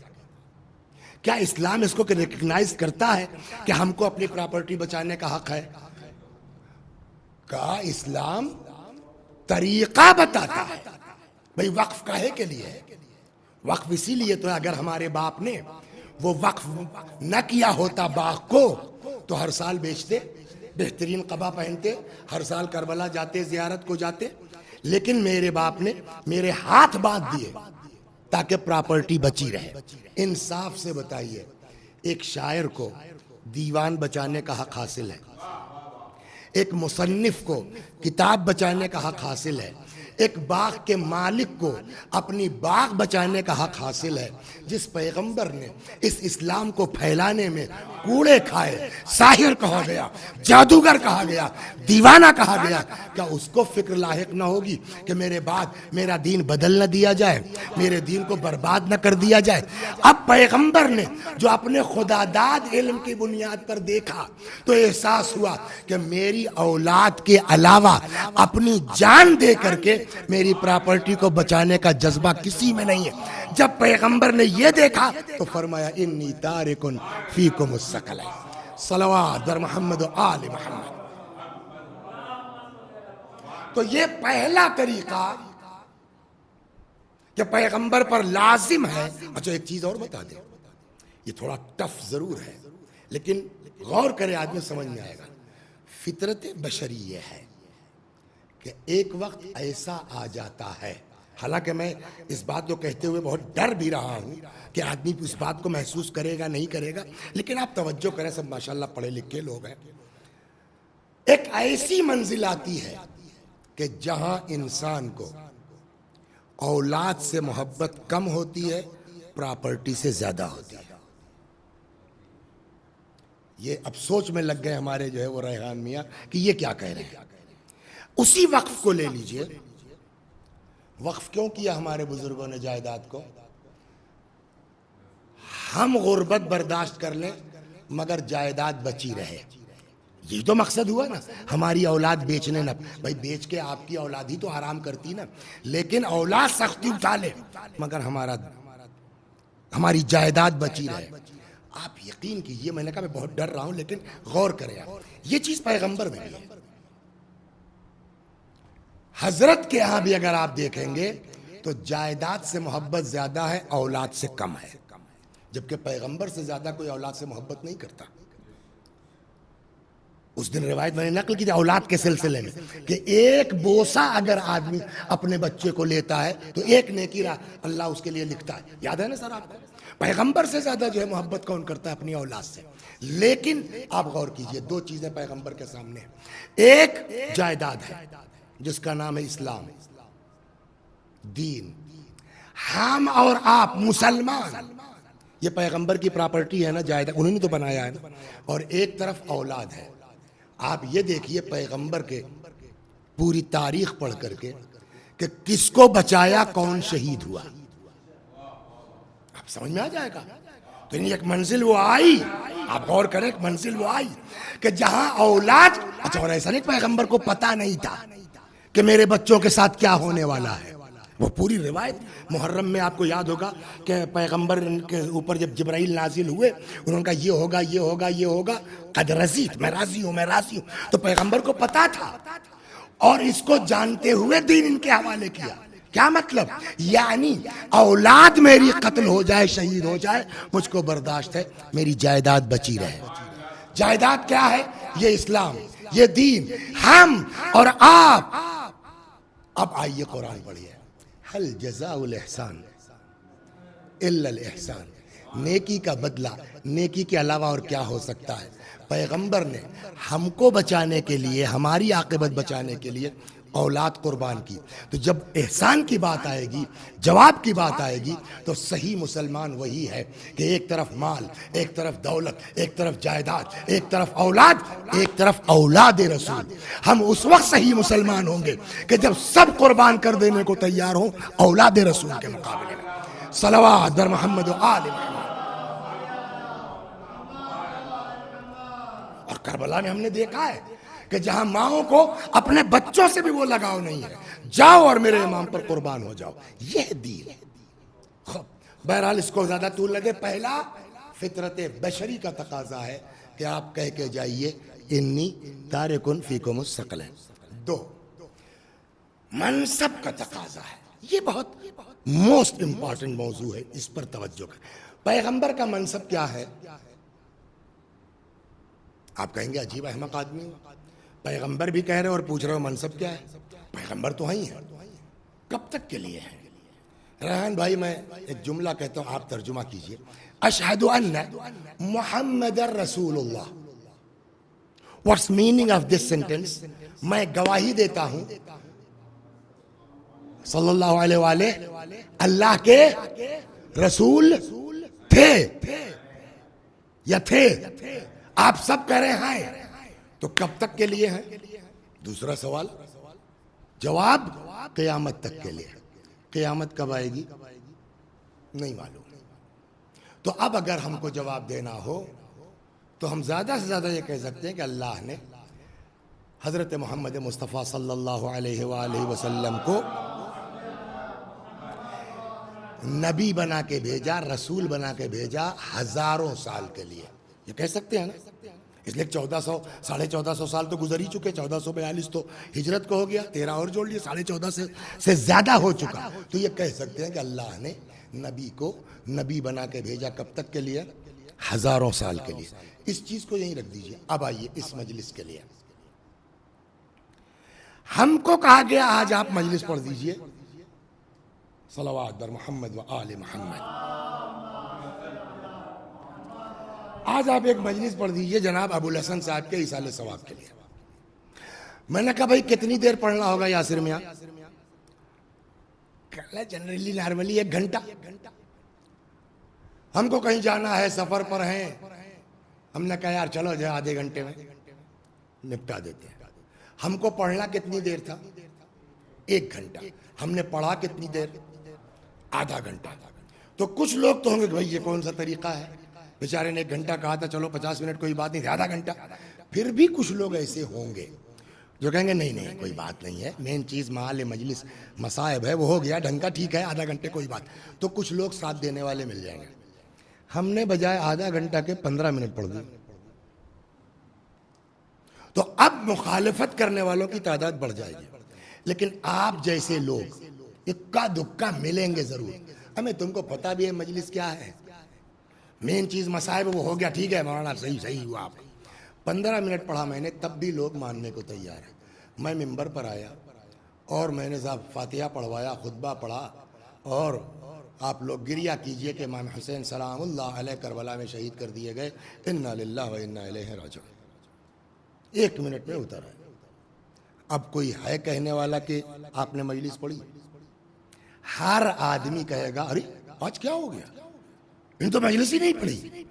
کیا اسلام اس کو ریکگنائز کرتا ہے کہ ہم کو اپنی پراپرٹی بچانے کا حق ہے؟ کہا اسلام طریقہ بتاتا ہے. بھئی وقف کاہے کے لیے ہے؟ وقف اسی لیے تو اگر ہمارے باپ نے وہ وقف نہ کیا ہوتا باغ کو تو ہر سال بیچتے، بہترین قبا پہنتے، ہر سال کربلا جاتے، زیارت کو جاتے. لیکن میرے باپ نے میرے ہاتھ باندھ دیے تاکہ پراپرٹی بچی رہے. انصاف سے بتائیے ایک شاعر کو دیوان بچانے کا حق حاصل ہے، ایک مصنف کو کتاب بچانے کا حق حاصل ہے، ایک باغ کے مالک کو اپنی باغ بچانے کا حق حاصل ہے. جس پیغمبر نے اس اسلام کو پھیلانے میں کوڑے کھائے، ساحر کہا گیا، جادوگر کہا گیا، دیوانہ کہا گیا، کیا اس کو فکر لاحق نہ ہوگی کہ میرے بعد میرا دین بدل نہ دیا جائے، میرے دین کو برباد نہ کر دیا جائے؟ اب پیغمبر نے جو اپنے خداداد علم کی بنیاد پر دیکھا تو احساس ہوا کہ میری اولاد کے علاوہ اپنی جان دے کر کے میری پراپرٹی کو بچانے کا جذبہ کسی میں نہیں ہے. جب پیغمبر نے یہ دیکھا تو فرمایا انی تارکن فیکم الثقلین. صلوات بر محمد و آل محمد. تو یہ پہلا طریقہ کہ پیغمبر پر لازم ہے. اچھا ایک چیز اور بتا دیں، یہ تھوڑا ٹف ضرور ہے لیکن غور کرے آدمی سمجھ میں آئے گا. فطرت بشری یہ ہے کہ ایک وقت ایسا آ جاتا ہے، حالانکہ میں اس بات کو کہتے ہوئے بہت ڈر بھی رہا ہوں کہ آدمی اس بات کو محسوس کرے گا نہیں کرے گا، لیکن آپ توجہ کریں، سب ماشاءاللہ پڑھے لکھے لوگ ہیں. ایک ایسی منزل آتی ہے کہ جہاں انسان کو اولاد سے محبت کم ہوتی ہے پراپرٹی سے زیادہ ہوتی ہے. یہ اب سوچ میں لگ گئے ہمارے جو ہے وہ ریحان میاں کہ یہ کیا کہہ رہے ہیں. اسی وقف کو لے لیجئے. وقف کیوں کیا ہمارے بزرگوں نے جائیداد کو؟ ہم غربت برداشت کر لیں مگر جائیداد بچی رہے. یہی تو مقصد ہوا نا. ہماری اولاد بیچنے نہ، بھائی بیچ کے آپ کی اولاد ہی تو حرام کرتی نا، لیکن اولاد سختی اٹھا لے مگر ہماری جائیداد بچی رہے. آپ یقین کیجئے، میں نے کہا میں بہت ڈر رہا ہوں لیکن غور کریں آپ، یہ چیز پیغمبر میں بھی ہے. حضرت کے ہاں بھی اگر آپ دیکھیں گے تو جائیداد سے محبت زیادہ ہے، اولاد سے کم ہے، جبکہ پیغمبر سے زیادہ کوئی اولاد سے محبت نہیں کرتا. اس دن روایت میں نے نقل کی تھی اولاد کے سلسلے میں کہ ایک بوسہ اگر آدمی اپنے بچے کو لیتا ہے تو ایک نیکی اللہ اس کے لیے لکھتا ہے. یاد ہے نا سر آپ کو؟ پیغمبر سے زیادہ جو ہے محبت کون کرتا ہے؟ اپنی اولاد سے. لیکن آپ غور کیجئے، دو چیزیں پیغمبر کے سامنے ہیں. ایک جائیداد ہے جس کا نام ہے اسلام، دین. ہم اور آپ مسلمان، یہ پیغمبر کی پراپرٹی ہے نا، جائیداد انہوں نے تو بنایا ہے نا. اور ایک طرف اولاد ہے. آپ یہ دیکھیے پیغمبر کے پوری تاریخ پڑھ کر کے کہ کس کو بچایا، کون شہید ہوا، آپ سمجھ میں آ جائے گا. تو ایک منزل وہ آئی، آپ غور کریں، ایک منزل وہ آئی کہ جہاں اولاد، اچھا اور ایسا نہیں پیغمبر کو پتا نہیں تھا کہ میرے بچوں کے ساتھ کیا ہونے والا ہے. وہ پوری روایت محرم میں آپ کو یاد ہوگا کہ پیغمبر کے اوپر جب جبرائیل نازل ہوئے انہوں نے کہا یہ ہوگا یہ ہوگا یہ ہوگا، قد رضیت، میں راضی ہوں میں راضی ہوں. تو پیغمبر کو پتا تھا اور اس کو جانتے ہوئے دین ان کے حوالے کیا. کیا مطلب؟ یعنی اولاد میری قتل ہو جائے، شہید ہو جائے، مجھ کو برداشت ہے، میری جائیداد بچی رہے. جائیداد کیا ہے؟ یہ اسلام، یہ دین. ہم اور آپ. اب آئیے قرآن پڑھیے. حل جزاء الاحسان الا الاحسان. نیکی کا بدلہ نیکی کے علاوہ اور کیا ہو سکتا ہے؟ پیغمبر نے ہم کو بچانے کے لیے، ہماری عاقبت بچانے کے لیے اولاد قربان کی. تو جب احسان کی بات آئے گی، جواب کی بات آئے گی، تو صحیح مسلمان وہی ہے کہ ایک طرف مال، ایک طرف دولت، ایک طرف جائیداد، ایک طرف اولاد، ایک طرف اولاد رسول. ہم اس وقت صحیح مسلمان ہوں گے کہ جب سب قربان کر دینے کو تیار ہوں اولاد رسول کے مقابلے میں. صلوات بر محمد و آل محمد. اور کربلا میں ہم نے دیکھا ہے کہ جہاں ماؤں کو اپنے بچوں سے بھی وہ لگاؤ نہیں ہے، جاؤ اور میرے امام پر قربان ہو جاؤ. یہ دین ہے. بہرحال اس کو زیادہ طول لگے. پہلا فطرت بشری کا تقاضا ہے کہ آپ کہہ کے جائیے انی تارکن فیکم الثقلین. دو، منصب کا تقاضا ہے. یہ بہت موسٹ امپورٹنٹ موضوع ہے، اس پر توجہ کریں. پیغمبر کا منصب کیا ہے؟ آپ کہیں گے عجیب احمق آدمی، پیغمبر بھی کہہ رہے اور پوچھ رہے ہو منصب کیا ہے؟ پیغمبر تو ہی ہے. کب تک کے لیے ہے؟ ریحان بھائی میں ایک جملہ کہتا ہوں، آپ ترجمہ کیجئے. اشہد ان محمد رسول اللہ. What's meaning of this sentence? میں گواہی دیتا ہوں صلی اللہ علیہ وآلہ اللہ کے رسول تھے یا تھے. آپ سب کہہ رہے ہیں تو کب تک کے لیے ہیں؟ دوسرا سوال، جواب قیامت تک کے لیے. قیامت کب آئے گی نہیں معلوم. تو اب اگر ہم کو جواب دینا ہو تو ہم زیادہ سے زیادہ یہ کہہ سکتے ہیں کہ اللہ نے حضرت محمد مصطفیٰ صلی اللہ علیہ وآلہ وسلم کو نبی بنا کے بھیجا، رسول بنا کے بھیجا ہزاروں سال کے لیے. یہ کہہ سکتے ہیں نا؟ اس لیے 1400 سال تو گزر ہی چکے. 1442 تو ہجرت کو ہو گیا، 13 اور جوڑ لیے، 1450 سے زیادہ ہو چکا. تو یہ کہہ سکتے ہیں کہ اللہ نے نبی کو نبی بنا کے بھیجا کب تک کے لیے؟ ہزاروں سال کے لیے. اس چیز کو یہیں رکھ دیجئے. اب آئیے اس مجلس کے لیے. ہم کو کہا گیا آج آپ مجلس پڑھ دیجئے صلوات بر محمد و آل محمد. آج آپ ایک مجلس پڑھ دیجئے جناب ابو الحسن صاحب کے ایصال ثواب کے لیے. میں نے کہا بھائی کتنی دیر پڑھنا ہوگا یاسر میاں؟ جنرلی نارملی 1 گھنٹہ. ہم کو کہیں جانا ہے، سفر پر ہیں. ہم نے کہا یار چلو جو آدھے گھنٹے میں نپٹا دیتے ہیں. ہم کو پڑھنا کتنی دیر تھا؟ 1 گھنٹہ. ہم نے پڑھا کتنی دیر؟ آدھا گھنٹہ. تو کچھ لوگ تو ہوں گے کہ بھائی یہ کون سا طریقہ ہے، بیچارے نے 1 گھنٹہ کہا تھا، چلو 50 منٹ کوئی بات نہیں تھی، آدھا گھنٹہ. پھر بھی کچھ لوگ ایسے ہوں گے جو کہیں گے نہیں نہیں کوئی بات نہیں ہے، مین چیز محل مجلس مصائب ہے، وہ ہو گیا ڈھنگ کا، ٹھیک ہے آدھا گھنٹے کوئی بات. تو کچھ لوگ ساتھ دینے والے مل جائیں گے. ہم نے بجائے آدھا گھنٹہ کے 15 منٹ پڑھ دی. تو اب مخالفت کرنے والوں کی تعداد بڑھ جائے گی. لیکن آپ جیسے لوگ اکا دکا ملیں گے ضرور. ہمیں تم کو پتا بھی ہے مجلس کیا ہے، مین چیز مصائب وہ ہو گیا، ٹھیک ہے مولانا صحیح ہوا. آپ 15 منٹ پڑھا میں نے، تب بھی لوگ ماننے کو تیار ہیں. میں ممبر پر آیا اور میں نے صاحب فاتحہ پڑھوایا، خطبہ پڑھا، اور آپ لوگ گریہ کیجئے کہ امام حسین سلام اللہ علیہ کربلا میں شہید کر دیے گئے، انا للہ و انا الیہ راجعون. 1 منٹ میں اتر آئے. اب کوئی ہے کہنے والا کہ آپ نے مجلس پڑھی؟ ہر آدمی کہے گا ارے آج کیا ہو گیا، ان تو مجلس ہی نہیں پڑھی.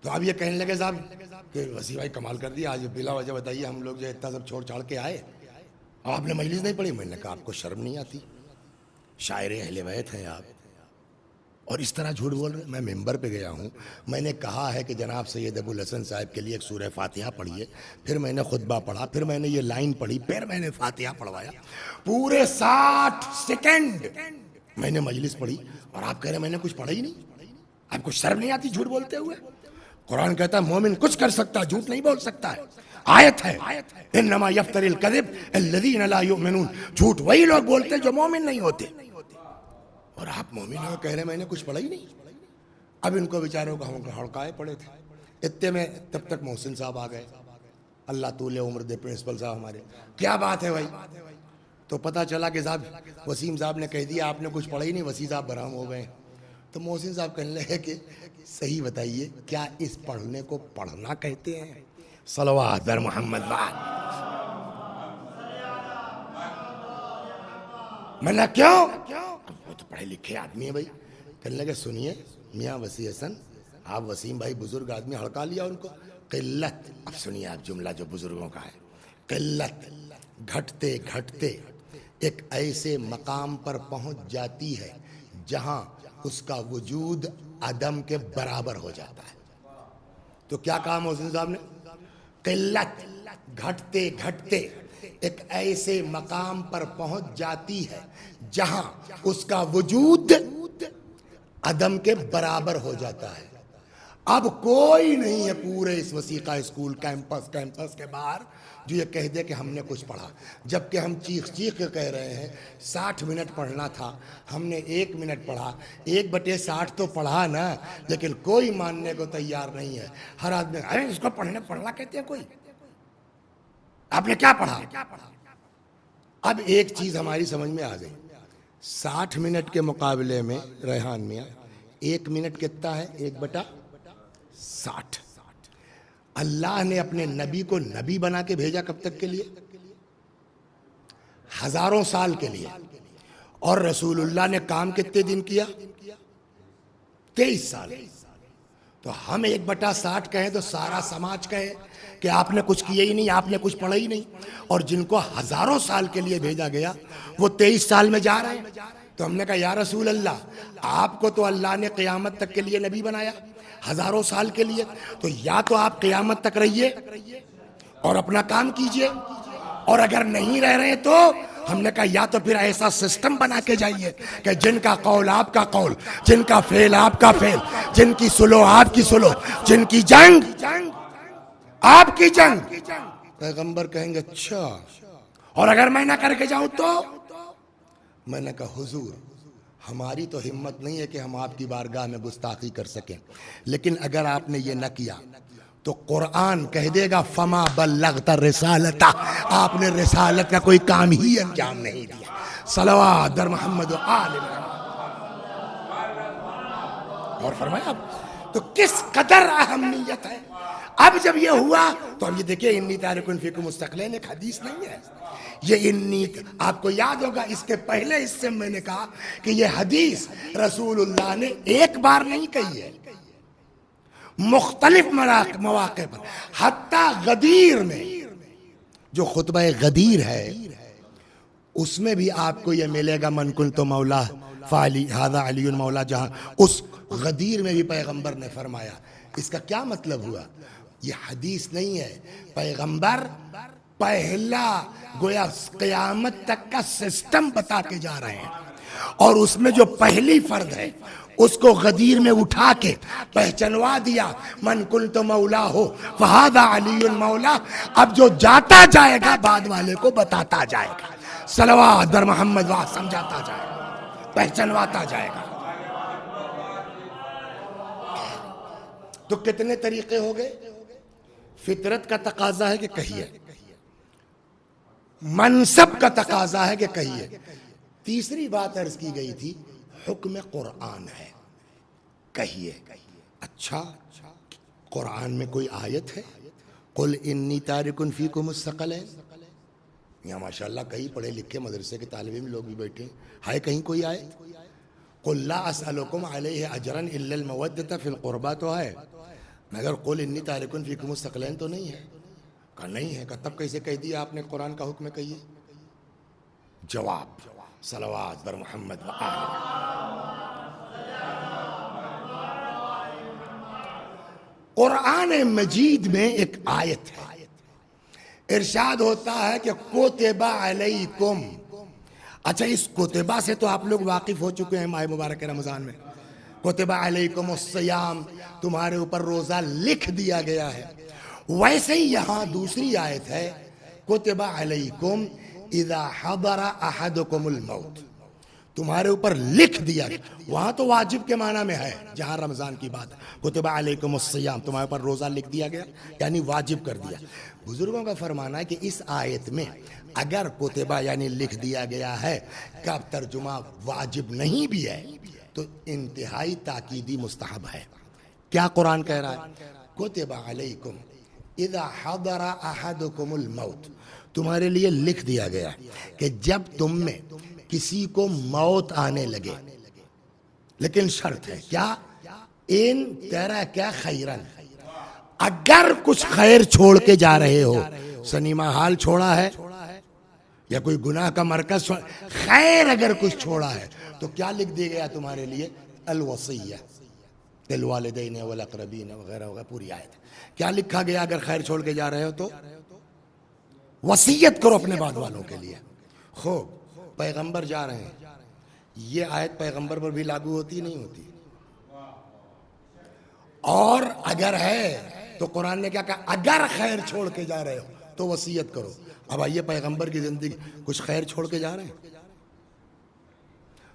تو اب یہ کہنے لگے صاحب کہ وسیع بھائی کمال کر دیا، آج بلا وجہ بتائیے ہم لوگ جو اتنا سب چھوڑ چھاڑ کے آئے، آپ نے مجلس نہیں پڑھی. میں نے کہا آپ کو شرم نہیں آتی؟ شاعر اہل بیت ہیں آپ اور اس طرح جھوٹ بول رہے. میں ممبر پہ گیا ہوں، میں نے کہا ہے کہ جناب سید ابو الحسن صاحب کے لیے ایک سورہ فاتحہ پڑھیے، پھر میں نے خطبہ پڑھا، پھر میں نے یہ لائن پڑھی، پھر میں نے فاتحہ پڑھوایا. پورے 60 سیکنڈ میں نے مجلس پڑھی اور آپ کہہ رہے میں نے کچھ پڑھا ہی نہیں. آپ کو شرم نہیں آتی جھوٹ بولتے ہوئے؟ قرآن کہتا ہے مومن کچھ کر سکتا ہے، جھوٹ نہیں بول سکتا ہے. آیت ہے انما یفتری الکذب الذین لا یؤمنون. جھوٹ وہی لوگ بولتے جو مومن نہیں ہوتے. اور آپ مومن ہو کہہ رہے میں نے کچھ پڑھا ہی نہیں. اب ان کو بیچاروں کو ہم ہڑکائے پڑے تھے. اتنے میں تب تک محسن صاحب آ گئے، اللہ طول عمر دے، پرنسپل صاحب ہمارے. کیا بات ہے بھائی؟ تو پتہ چلا کہ صاحب وسیم صاحب نے کہہ دیا آپ نے کچھ پڑھا ہی نہیں، وسیم صاحب برہم ہو گئے. تو محسن صاحب کہنے لگے کہ صحیح بتائیے کیا اس پڑھنے کو پڑھنا کہتے ہیں؟ صلوات بر محمد بعد. میں نے کیوں؟ وہ تو پڑھے لکھے آدمی ہے بھائی. کہنے لگے سنیے میاں وسیع حسن، آپ وسیم بھائی بزرگ آدمی، ہڑکا لیا ان کو. قلت، اب سنیے آپ جملہ جو بزرگوں کا ہے، قلت گھٹتے گھٹتے ایک ایسے مقام پر پہنچ جاتی ہے جہاں اس کا وجود عدم کے برابر ہو جاتا ہے. تو کیا کہا محسن صاحب نے؟ قلت گھٹتے گھٹتے ایک ایسے مقام پر پہنچ جاتی ہے جہاں اس کا وجود عدم کے برابر ہو جاتا ہے. اب کوئی نہیں ہے پورے اس وسیقہ اسکول کیمپس کے باہر جو یہ کہہ دے کہ ہم نے کچھ پڑھا، جبکہ ہم چیخ کے کہہ رہے ہیں 60 منٹ پڑھنا تھا، ہم نے 1 منٹ پڑھا. 1/60 تو پڑھا نا، لیکن کوئی ماننے کو تیار نہیں ہے. ہر آدمی ارے اس کو پڑھنا کہتے ہیں. کوئی آپ نے کیا پڑھا؟ اب ایک چیز ہماری سمجھ میں آ گئی، 60 منٹ کے مقابلے میں ریحان میاں 1 منٹ کتنا ہے؟ 1/60. اللہ نے اپنے نبی کو نبی بنا کے بھیجا کب تک کے لیے؟ 1000 سال کے لیے. اور رسول اللہ نے کام کتنے دن کیا؟ 23 سال. تو ہم 1/60 کہیں تو سارا سماج کہے کہ آپ نے کچھ کیا ہی نہیں، آپ نے کچھ پڑھا ہی نہیں. اور جن کو 1000 سال کے لیے بھیجا گیا وہ 23 سال میں جا رہے ہیں. تو ہم نے کہا یا رسول اللہ آپ کو تو اللہ نے قیامت تک کے لیے نبی بنایا 1000 سال کے لیے، تو یا تو آپ قیامت تک رہیے اور اپنا کام کیجئے، اور اگر نہیں رہ رہے تو ہم نے کہا یا تو پھر ایسا سسٹم بنا کے جائیے کہ جن کا قول آپ کا قول، جن کا فعل آپ کا فعل، جن کی سلو آپ کی سلو، جن کی جنگ آپ کی جنگ. پیغمبر کہیں گے اچھا، اور اگر میں نہ کر کے جاؤں تو؟ میں نے کہا حضور ہماری تو ہمت نہیں ہے کہ ہم آپ کی بارگاہ میں گستاخی کر سکیں، لیکن اگر آپ نے یہ نہ کیا تو قرآن کہہ دے گا فما بلغت رسالتہ، آپ نے رسالت کا کوئی کام ہی انجام نہیں دیا. صلوات در محمد و آل محمد. اور فرمایا تو کس قدر اہمیت ہے. اب جب یہ ہوا تو اب یہ دیکھیں انی تارک فیکم مستقلین ایک حدیث نہیں ہے. یہ انی آپ کو یاد ہوگا اس کے پہلے حصے میں نے کہا کہ یہ حدیث رسول اللہ نے ایک بار نہیں کہی ہے، مختلف مواقع پر. حتیٰ غدیر میں جو خطبہ غدیر ہے اس میں بھی آپ کو یہ ملے گا من کنت مولا فعلی ھذا علی مولا جہاں. اس غدیر میں بھی پیغمبر نے فرمایا. اس کا کیا مطلب ہوا؟ یہ حدیث نہیں ہے، پیغمبر پہلا گویا قیامت تک کا سسٹم بتا کے جا رہے ہیں، اور اس میں جو پہلی فرد ہے اس کو غدیر میں اٹھا کے پہچنوا دیا من کنت مولا ہو فہذا علی مولا. اب جو جاتا جائے گا بعد والے کو بتاتا جائے گا، صلوات بر محمد وہاں سمجھاتا جائے گا، پہچنواتا جائے گا. تو کتنے طریقے ہو گئے؟ فطرت کا تقاضا ہے کہ کہیے، منصب کا تقاضا ہے کہ کہیے. تیسری بات عرض کی گئی تھی حکم قرآن ہے، کہیے. اچھا قرآن میں کوئی آیت ہے؟ قل انی تارک فیکم الثقلین. یہاں ماشاءاللہ کئی پڑھے لکھے مدرسے کے طالب علم لوگ بھی بیٹھے ہیں، ہے کہیں کوئی آیت؟ قل لا اسألکم علیہ اجرا الا المودۃ فی القربى تو ہے، مگر قل انی تارک فیکم الثقلین تو نہیں ہے. کہا نہیں ہے. کہا تب کیسے کہہ دیا آپ نے قرآن کا حکم کہیے؟ جواب صلوات بر محمد و آل. قرآن مجید میں ایک آیت ہے، ارشاد ہوتا ہے کہ کتب علیکم. اچھا اس کتبہ سے تو آپ لوگ واقف ہو چکے ہیں ماہ مبارک رمضان میں. کتب علیکم الصیام، تمہارے اوپر روزہ لکھ دیا گیا ہے. ویسے ہی یہاں دوسری آیت ہے کتب علیکم اذا حضر احدکم الموت، تمہارے اوپر لکھ دیا گیا. وہاں تو واجب کے معنی میں ہے جہاں رمضان کی بات ہے. کتب علیکم الصیام، تمہارے اوپر روزہ لکھ دیا گیا یعنی واجب کر دیا. بزرگوں کا فرمانا ہے کہ اس آیت میں اگر کتبہ یعنی لکھ دیا گیا ہے کا ترجمہ واجب نہیں بھی ہے تو انتہائی تاکیدی مستحب ہے. کیا قرآن کہہ رہا ہے؟ کتب علیکم اذا حضر احدکم الموت، تمہارے لیے لکھ دیا گیا کہ جب تم میں کسی کو موت آنے لگے، لیکن شرط ہے کیا؟ ان ترک خیرن، اگر کچھ خیر چھوڑ کے جا رہے ہو، سنیما ہال چھوڑا ہے یا کوئی گناہ کا مرکز چھوڑا، خیر اگر کچھ چھوڑا ہے تو کیا لکھ دیا گیا تمہارے لیے؟ الوصیہ للوالدین والاقربین وغیرہ وغیرہ پوری آیت. کیا لکھا گیا اگر خیر چھوڑ کے جا رہے ہو تو؟ وصیت کرو اپنے بعد والوں کے لیے. خوب پیغمبر جا رہے ہیں، یہ آیت پیغمبر پر بھی لاگو ہوتی نہیں ہوتی؟ اور اگر ہے تو قرآن نے کیا کہا؟ اگر خیر چھوڑ کے جا رہے ہو تو وصیت کرو. اب آئیے پیغمبر کی زندگی کچھ خیر چھوڑ کے جا رہے ہیں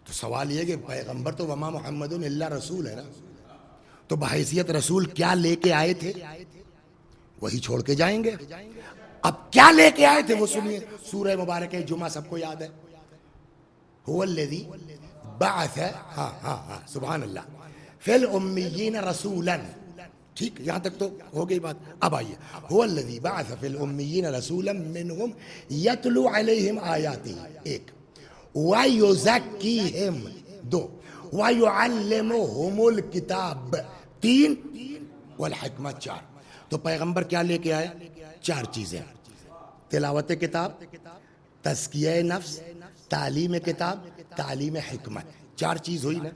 تو سوال یہ کہ پیغمبر تو وما محمد الا رسول ہے نا، تو بحیثیت رسول کیا لے کے آئے تھے وہی چھوڑ کے جائیں گے. اب کیا لے کے آئے تھے وہ سنیے. سورہ مبارکہ جمعہ سب کو یاد ہے، هو الذی بعث سبحان اللہ فی الامیین رسولا. ٹھیک یہاں تک تو ہو گئی بات. اب آئیے هو الذی بعث فی الامیین رسولا منہم یتلو علیہم آیاتہ، ایک، ویزکیہم، دو، وَيُعَلِّمُهُمُ الْكِتَابِ، تین، والحکمت، چار. تو پیغمبر کیا لے کے آئے؟ چار چیزیں: تلاوت کتاب، تزکیہ نفس، تعلیم کتاب، تعلیم حکمت. چار چیز ہوئی نا.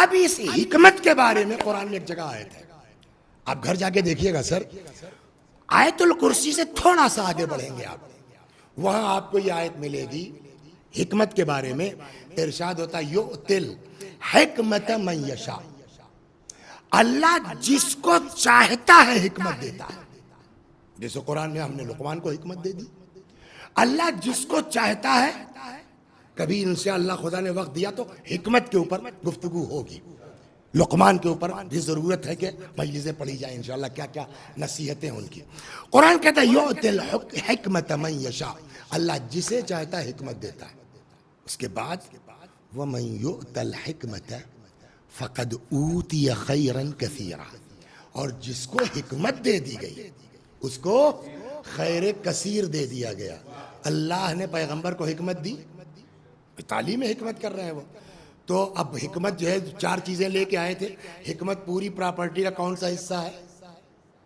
اب اس حکمت کے بارے میں قرآن میں ایک جگہ آیت ہے، آپ گھر جا کے دیکھیے گا. سر آیت الکرسی سے تھوڑا سا آگے بڑھیں گے آپ، وہاں آپ کو یہ آیت ملے گی حکمت کے بارے میں. ارشاد ہوتا یؤتل حکمت من یشاء، اللہ جس کو چاہتا ہے حکمت دیتا ہے. جیسے قرآن میں ہم نے لقمان کو حکمت دے دی. اللہ جس کو چاہتا ہے، کبھی انشاءاللہ خدا نے وقت دیا تو حکمت کے اوپر گفتگو ہوگی. لقمان کے اوپر بھی ضرورت ہے کہ مجلسیں پڑھی جائیں انشاءاللہ، کیا کیا نصیحتیں ہیں ان کی. قرآن کہتا ہے یؤتل حکمت من یشاء، اللہ جسے چاہتا ہے حکمت دیتا ہے. اس کے بعد وَمَن يُؤْتَ الْحِكْمَةَ فقد اوتی خیرا کثیرا، اور جس کو حکمت دے دی گئی اس کو خیر کثیر دے دیا گیا۔ اللہ نے پیغمبر کو حکمت دی، تعلیم حکمت کر رہے ہیں وہ، تو اب حکمت جو ہے 4 چیزیں لے کے آئے تھے۔ حکمت پوری پراپرٹی کا کون سا حصہ ہے؟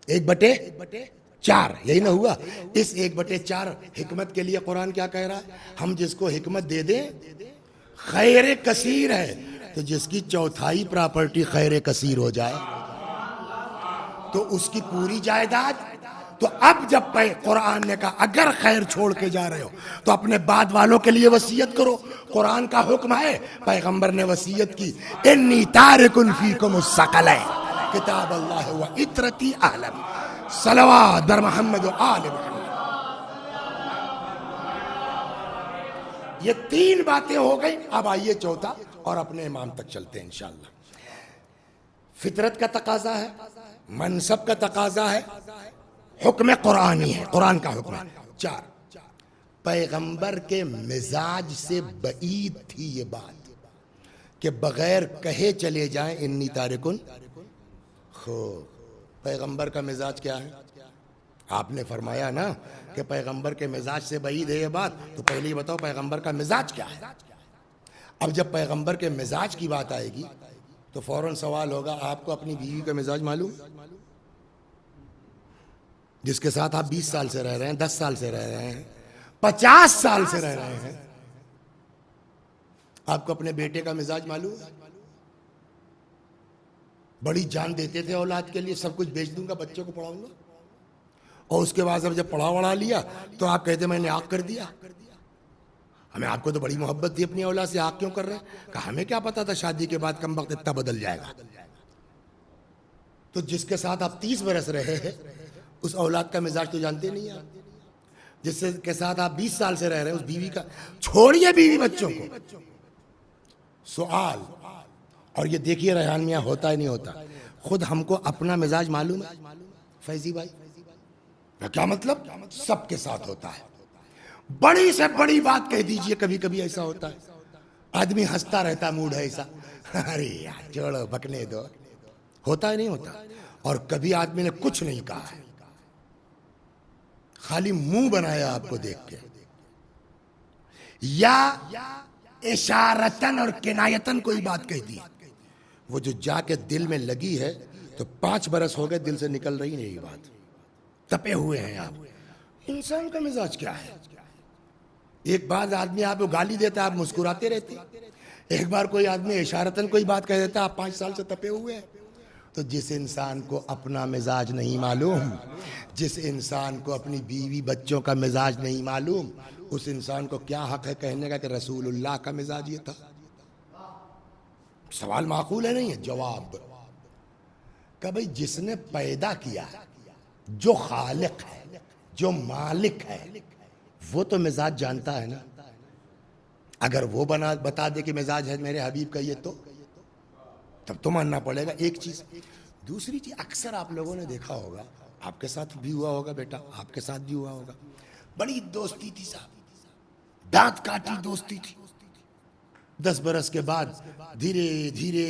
1/4، یہی نہ ہوا؟ اس 1/4 حکمت کے لیے قرآن کیا کہہ رہا ہے؟ ہم جس کو حکمت دے دیں خیر کثیر ہے، تو جس کی 1/4 پراپرٹی خیر کثیر ہو جائے تو اس کی پوری جائیداد۔ تو اب جب قرآن نے کہا اگر خیر چھوڑ کے جا رہے ہو تو اپنے بعد والوں کے لیے وصیت کرو، قرآن کا حکم ہے۔ پیغمبر نے وصیت کی، انی تارک فیکم الثقلین کتاب اللہ و عطرتی اعلم، صلوات بر محمد و آل محمد۔ یہ 3 باتیں ہو گئی، اب آئیے چوتھا اور اپنے امام تک چلتے ہیں انشاءاللہ۔ فطرت کا تقاضا ہے، منصب کا تقاضا ہے، حکم قرآنی ہے، قرآن کا حکم ہے۔ 4 پیغمبر کے مزاج سے بعید تھی یہ بات کہ بغیر کہے چلے جائیں انی تارکن۔ پیغمبر کا مزاج کیا ہے؟ آپ نے فرمایا نا کہ پیغمبر کے مزاج سے بعید ہے یہ بات، تو پہلے ہی بتاؤ پیغمبر کا مزاج کیا ہے۔ اب جب پیغمبر کے مزاج کی بات آئے گی تو فوراً سوال ہوگا، آپ کو اپنی بیوی کا مزاج معلوم؟ جس کے ساتھ آپ 20 سال سے رہ رہے ہیں، 10 سال سے رہ رہے ہیں، 50 سال سے رہ رہے ہیں، آپ کو اپنے بیٹے کا مزاج معلوم ہے؟ بڑی جان دیتے تھے اولاد کے لیے، سب کچھ بیچ دوں گا، بچوں کو پڑھاؤں گا، اور اس کے بعد جب پڑھا لیا تو آپ کہتے میں نے آگ کر دیا۔ ہمیں آپ کو تو بڑی محبت تھی اپنی اولاد سے، آگ کیوں کر رہے ہیں؟ کہ ہمیں کیا پتا تھا شادی کے بعد کم وقت اتنا بدل جائے گا۔ تو جس کے ساتھ آپ 30 برس رہے ہیں اس اولاد کا مزاج تو جانتے نہیں آپ، جس کے ساتھ آپ 20 سال سے رہ رہے ہیں اس بیوی کا، چھوڑیے بیوی بچوں کو، سوال۔ اور یہ دیکھیے ریحان میاں ہوتا ہی نہیں ہوتا، خود ہم کو اپنا مزاج معلوم ہے فیضی بھائی؟ کیا مطلب؟ سب کے ساتھ ہوتا ہے، بڑی سے بڑی بات کہہ دیجئے، کبھی کبھی ایسا ہوتا ہے آدمی ہنستا رہتا، موڈ ہے ایسا، ارے یار چھوڑو بکنے دو، ہوتا ہی نہیں ہوتا۔ اور کبھی آدمی نے کچھ نہیں کہا ہے، خالی منہ بنایا آپ کو دیکھ کے، یا اشارتن اور کنایتن کوئی بات کہہ دی، وہ جو جا کے دل میں لگی ہے تو 5 برس ہو گئے دل سے نکل رہی نہیں یہ بات، تپے ہوئے ہیں آپ۔ انسان کا مزاج کیا ہے؟ ایک بار آدمی آپ کو گالی دیتا ہے آپ مسکراتے رہتے، ایک بار کوئی آدمی اشارتن کوئی بات کہہ دیتا ہے آپ 5 سال سے تپے ہوئے ہیں۔ تو جس انسان کو اپنا مزاج نہیں معلوم، جس انسان کو اپنی بیوی بچوں کا مزاج نہیں معلوم، اس انسان کو کیا حق ہے کہنے کا کہ رسول اللہ کا مزاج یہ تھا؟ سوال معقول ہے نہیں ہے؟ جواب کہ بھئی جس نے پیدا کیا، جو خالق ہے، جو مالک ہے، وہ تو مزاج جانتا ہے نا۔ اگر وہ بتا دے کہ مزاج ہے میرے حبیب کا یہ، تو تب تو ماننا پڑے گا۔ ایک چیز۔ دوسری چیز، اکثر آپ لوگوں نے دیکھا ہوگا، آپ کے ساتھ بھی ہوا ہوگا بیٹا، آپ کے ساتھ بھی ہوا ہوگا، بڑی دوستی تھی صاحب، دانت کاٹی دوستی تھی، 10 برس کے بعد دھیرے دھیرے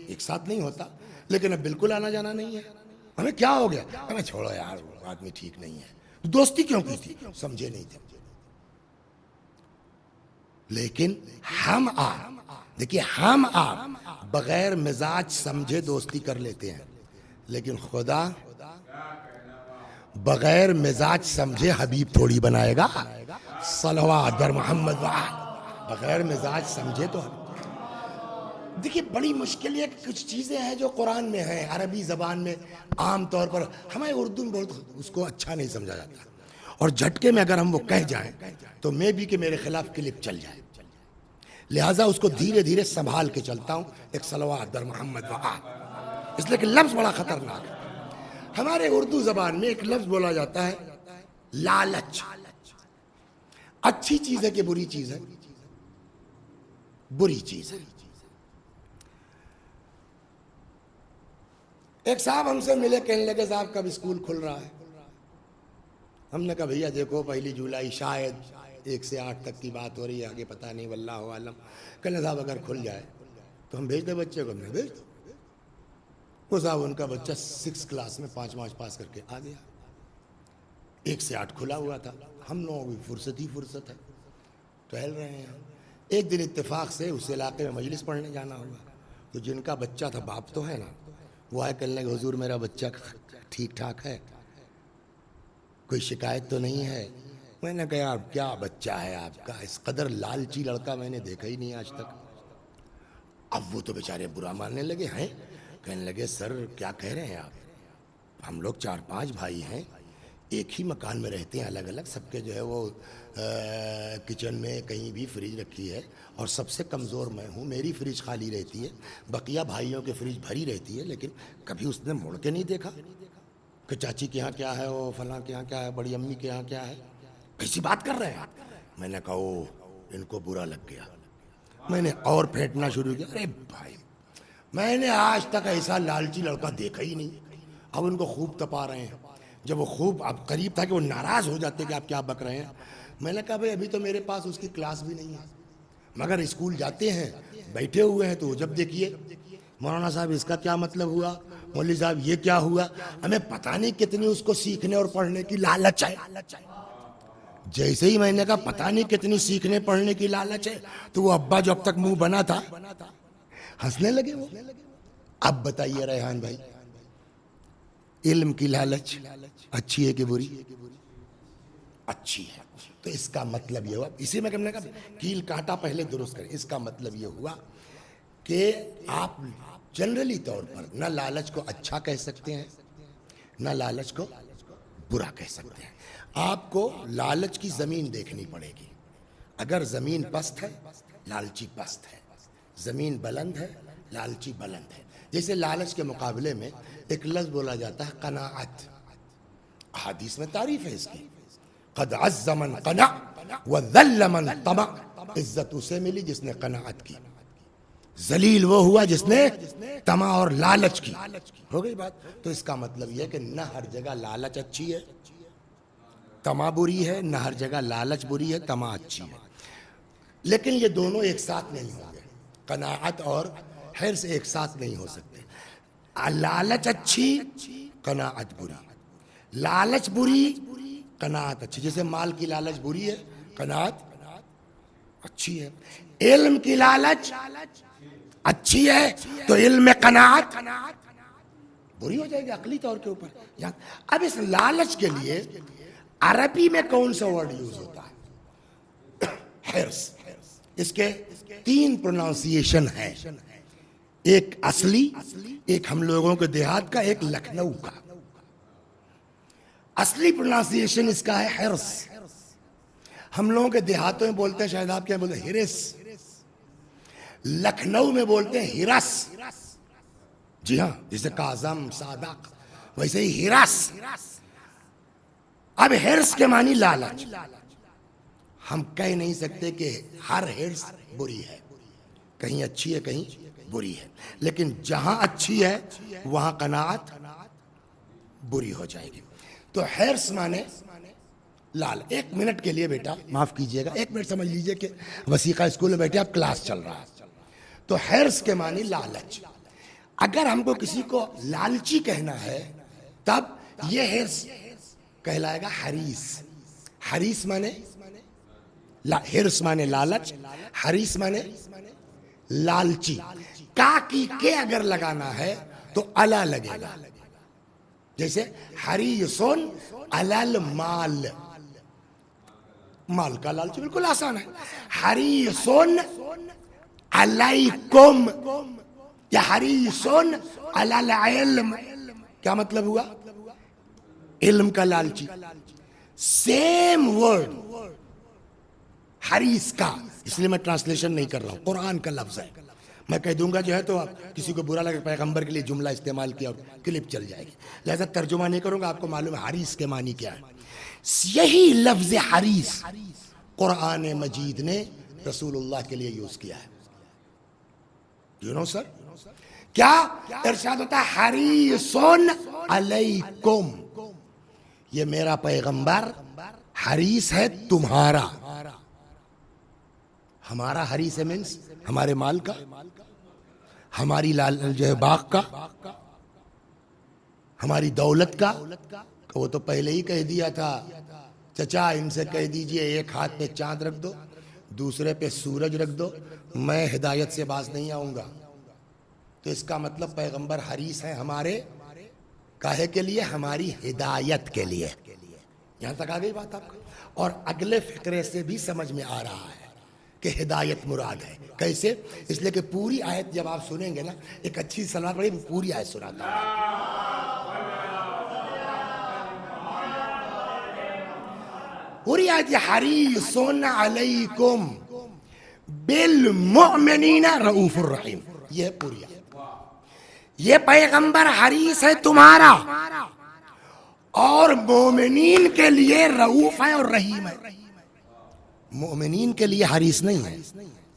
ایک ساتھ نہیں ہوتا، لیکن اب بالکل آنا جانا نہیں ہے۔ ہمیں کیا ہو گیا؟ ہمیں چھوڑو یار، وہ آدمی ٹھیک نہیں ہے۔ دوستی کیوں کی تھی؟ سمجھے نہیں تھے۔ لیکن ہم آپ دیکھیے، ہم آپ بغیر مزاج سمجھے دوستی کر لیتے ہیں، لیکن خدا بغیر مزاج سمجھے حبیب تھوڑی بنائے گا، صلوات بر محمد بغیر مزاج سمجھے تو دیکھیے بڑی مشکل ہے۔ کچھ چیزیں ہیں جو قرآن میں ہیں، عربی زبان میں عام طور پر ہمیں اردو میں بہت اس کو اچھا نہیں سمجھا جاتا، اور جھٹکے میں اگر ہم وہ کہہ جائیں تو میں بھی کہ میرے خلاف کلپ چل جائے، لہٰذا اس کو دھیرے دھیرے سنبھال کے چلتا ہوں۔ ایک صلوات در محمد اس لیے کہ لفظ بڑا خطرناک ہے۔ ہمارے اردو زبان میں ایک لفظ بولا جاتا ہے لالچ۔ اچھی چیز ہے کہ بری چیز ہے؟ بری چیز ہے۔ ایک صاحب ہم سے ملے، کہنے لگے صاحب کب اسکول کھل رہا ہے؟ ہم نے کہا بھیا دیکھو 1 جولائی، شاید 1 سے 8 تک کی بات ہو رہی ہے، آگے پتہ نہیں، واللہ عالم۔ کہنے صاحب اگر کھل جائے تو ہم بھیج دیں بچے کو؟ ہم نے بھیج دو۔ وہ صاحب ان کا بچہ 6 کلاس میں 5 پاس کر کے آ گیا. 1 سے 8 کھلا ہوا تھا. ہم لوگوں کی فرصت ہی فرصت ہے, ٹہل رہے ہیں. ایک دن اتفاق سے اس علاقے میں مجلس پڑھنے جانا ہوا, تو جن کا بچہ تھا, باپ تو ہے نا, وہ آئے کہنے لگے حضور میرا بچہ ٹھیک ٹھاک ہے, کوئی شکایت تو نہیں ہے. میں نے کہا آپ کیا بچہ ہے آپ کا, اس قدر لالچی لڑکا میں نے دیکھا ہی نہیں آج تک. اب وہ تو بیچارے برا ماننے لگے ہیں, کہنے لگے سر کیا کہہ رہے ہیں آپ, ہم لوگ 4-5 بھائی ہیں, ایک ہی مکان میں رہتے ہیں الگ الگ, سب کے جو ہے وہ کچن میں کہیں بھی فریج رکھی ہے, اور سب سے کمزور میں ہوں, میری فریج خالی رہتی ہے, بقیہ بھائیوں کی فریج بھری رہتی ہے, لیکن کبھی اس نے مڑ کے نہیں دیکھا کہ چاچی کے یہاں کیا ہے, وہ فلاں کے یہاں کیا ہے, بڑی امی کے یہاں کیا ہے, ایسی بات کر رہے ہیں. میں نے کہا او ان کو برا لگ گیا. میں نے اور پھینٹنا شروع کیا, ارے بھائی میں نے آج تک ایسا لالچی لڑکا دیکھا ہی نہیں. اب ان کو خوب تپا رہے ہیں. جب وہ خوب, اب قریب تھا کہ وہ ناراض ہو جاتے کہ آپ کیا بک رہے ہیں. میں نے کہا بھائی ابھی تو میرے پاس اس کی کلاس بھی نہیں ہے, مگر اسکول جاتے ہیں, بیٹھے ہوئے ہیں, تو جب دیکھیے مولانا صاحب اس کا کیا مطلب ہوا, مولوی صاحب یہ کیا ہوا, ہمیں پتہ نہیں کتنی اس کو سیکھنے اور پڑھنے کی لالچ ہے. جیسے ہی میں نے کہا پتہ نہیں کتنی سیکھنے پڑھنے کی لالچ ہے, تو وہ ابا جو اب تک منہ بنا تھا ہنسنے لگے. وہ اب بتائیے ریحان بھائی, علم کی لالچ اچھی ہے کہ بری؟ اچھی ہے. تو اس کا مطلب یہ ہوا, اسی میں نے کہا کیل کانٹا پہلے درست کریں, اس کا مطلب یہ ہوا کہ آپ جنرلی طور پر نہ لالچ کو اچھا کہہ سکتے ہیں, نہ لالچ کو برا کہہ سکتے ہیں. آپ کو لالچ کی زمین دیکھنی پڑے گی. اگر زمین پست ہے لالچی پست ہے, زمین بلند ہے لالچی بلند ہے. جیسے لالچ کے مقابلے میں ایک لفظ بولا جاتا ہے قناعت. حدیث میں تعریف ہے اس کی, قد عز من قنع وذل من طمع. عزت اسے ملی جس نے قناعت کی, ذلیل وہ ہوا جس نے طمع اور لالچ کی. ہو گئی بات. تو اس کا مطلب یہ ہے کہ نہ ہر جگہ لالچ اچھی ہے طمع بری ہے, نہ ہر جگہ لالچ بری ہے طمع اچھی ہے. لیکن یہ دونوں ایک ساتھ نہیں ہوں گے, قناعت اور حرص ایک ساتھ نہیں ہو سکتے. لالچ اچھی قناعت بری, لالچ بری قناعت اچھی. جیسے مال کی لالچ بری ہے, قناعت اچھی ہے. علم کی لالچ اچھی ہے تو علم میں قناعت بری ہو جائے گی عقلی طور کے اوپر. اب اس لالچ کے لیے عربی میں کون سا ورڈ یوز ہوتا ہے؟ حرص. اس کے 3 پروناؤنسیشن ہیں, ایک اصلی, ایک ہم لوگوں کے دیہات کا, ایک لکھنؤ کا. اصلی پروناؤنسیشن اس کا ہے حرص. ہم لوگوں کے دیہاتوں میں بولتے ہیں, شاید آپ کیا بولتے ہیں, ہرس. لکھنؤ میں بولتے ہیں ہرس. جی ہاں, جیسے کاظم صادق ویسے ہی ہرس. اب حرص کے معنی لالچ. ہم کہہ نہیں سکتے کہ ہر حرص بری ہے, کہیں اچھی ہے کہیں بری ہے, لیکن جہاں اچھی ہے وہاں قناعت بری ہو جائے گی. تو حرص مانے لال. 1 منٹ کے لیے بیٹا معاف کیجئے گا, 1 منٹ سمجھ لیجئے کہ وسیقہ اسکول میں بیٹھے اب کلاس چل رہا ہے. تو حرص کے معنی لالچ. اگر ہم کو کسی کو لالچی کہنا ہے تب یہ حرص کہلائے گا حریص. حریص مانے حرص مانے لالچ, حریص مانے لالچی. کا کی کے اگر لگانا ہے تو الا لگے گا. جیسے حریصن علی المال, مال کا لالچ بالکل آسان ہے. حریصن علیکم یا حریصن علی العلم, کیا مطلب ہوا؟ علم کا لالچی. سیم ورڈ حریص کا, اس لیے میں ٹرانسلیشن نہیں کر رہا ہوں, قرآن کا لفظ ہے. میں کہہ دوں گا جو ہے تو آپ کسی کو برا لگے, پیغمبر کے لیے جملہ استعمال کیا اور کلپ چل جائے گی, لہذا ترجمہ نہیں کروں گا. آپ کو معلوم ہے حریص کے معنی کیا ہے. یہی لفظ حریص قرآن مجید نے رسول اللہ کے لیے یوز کیا ہے. یو نو سر, کیا ارشاد ہوتا ہے حریصن علیکم, یہ میرا پیغمبر حریص ہے تمہارا. ہمارا حریص ہے مینس ہمارے مال کا, ہماری لال جو ہے باغ کا, ہماری دولت کا وہ تو پہلے ہی کہہ دیا تھا، چچا ان سے کہہ دیجئے ایک ہاتھ پہ چاند رکھ دو، دوسرے پہ سورج رکھ دو، میں ہدایت سے باز نہیں آؤں گا۔ تو اس کا مطلب پیغمبر حریص ہیں ہمارے کاہے کے لیے؟ ہماری ہدایت کے لیے۔ یہاں تک آ گئی بات آپ کو؟ اور اگلے فقرے سے بھی سمجھ میں آ رہا ہے کہ ہدایت مراد ہے۔ کیسے؟ اس لیے کہ پوری آیت جب آپ سنیں گے نا، ایک اچھی سلوات پڑھی، پوری آیت سناتا ہوں۔ پوری آیت یہ حریص علیکم بالمؤمنین رؤوف الرحیم، یہ ہے پوری آیت۔ یہ پیغمبر حریص ہے تمہارا اور مومنین کے لیے رؤوف ہے اور رحیم ہے۔ مومنین کے لیے حریص نہیں ہے،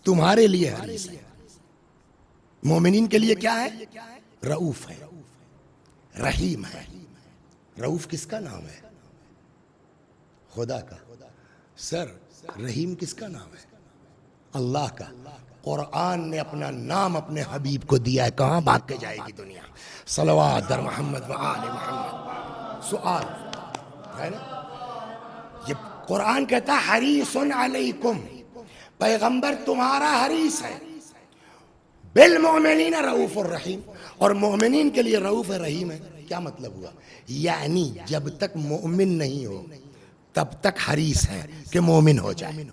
تمہارے لیے حریص ہے۔ مومنین کے لیے کیا ہے؟ رؤوف ہے، رحیم ہے۔ رؤوف کس کا نام ہے؟ خدا کا۔ سر رحیم کس کا نام ہے؟ اللہ کا۔ قرآن نے اپنا نام اپنے حبیب کو دیا ہے، کہاں بھاگ کے جائے گی دنیا؟ صلوات در محمد و آل محمد۔ سؤال ہے نا، یہ قرآن کہتا ہے حریص علیکم، پیغمبر تمہارا حریص ہے، بالمؤمنین رؤوف الرحیم، اور مومنین کے لیے رؤوف رحیم ہے۔ کیا مطلب ہوا؟ یعنی جب تک مومن نہیں ہو تب تک حریص ہے کہ مومن ہو جائے،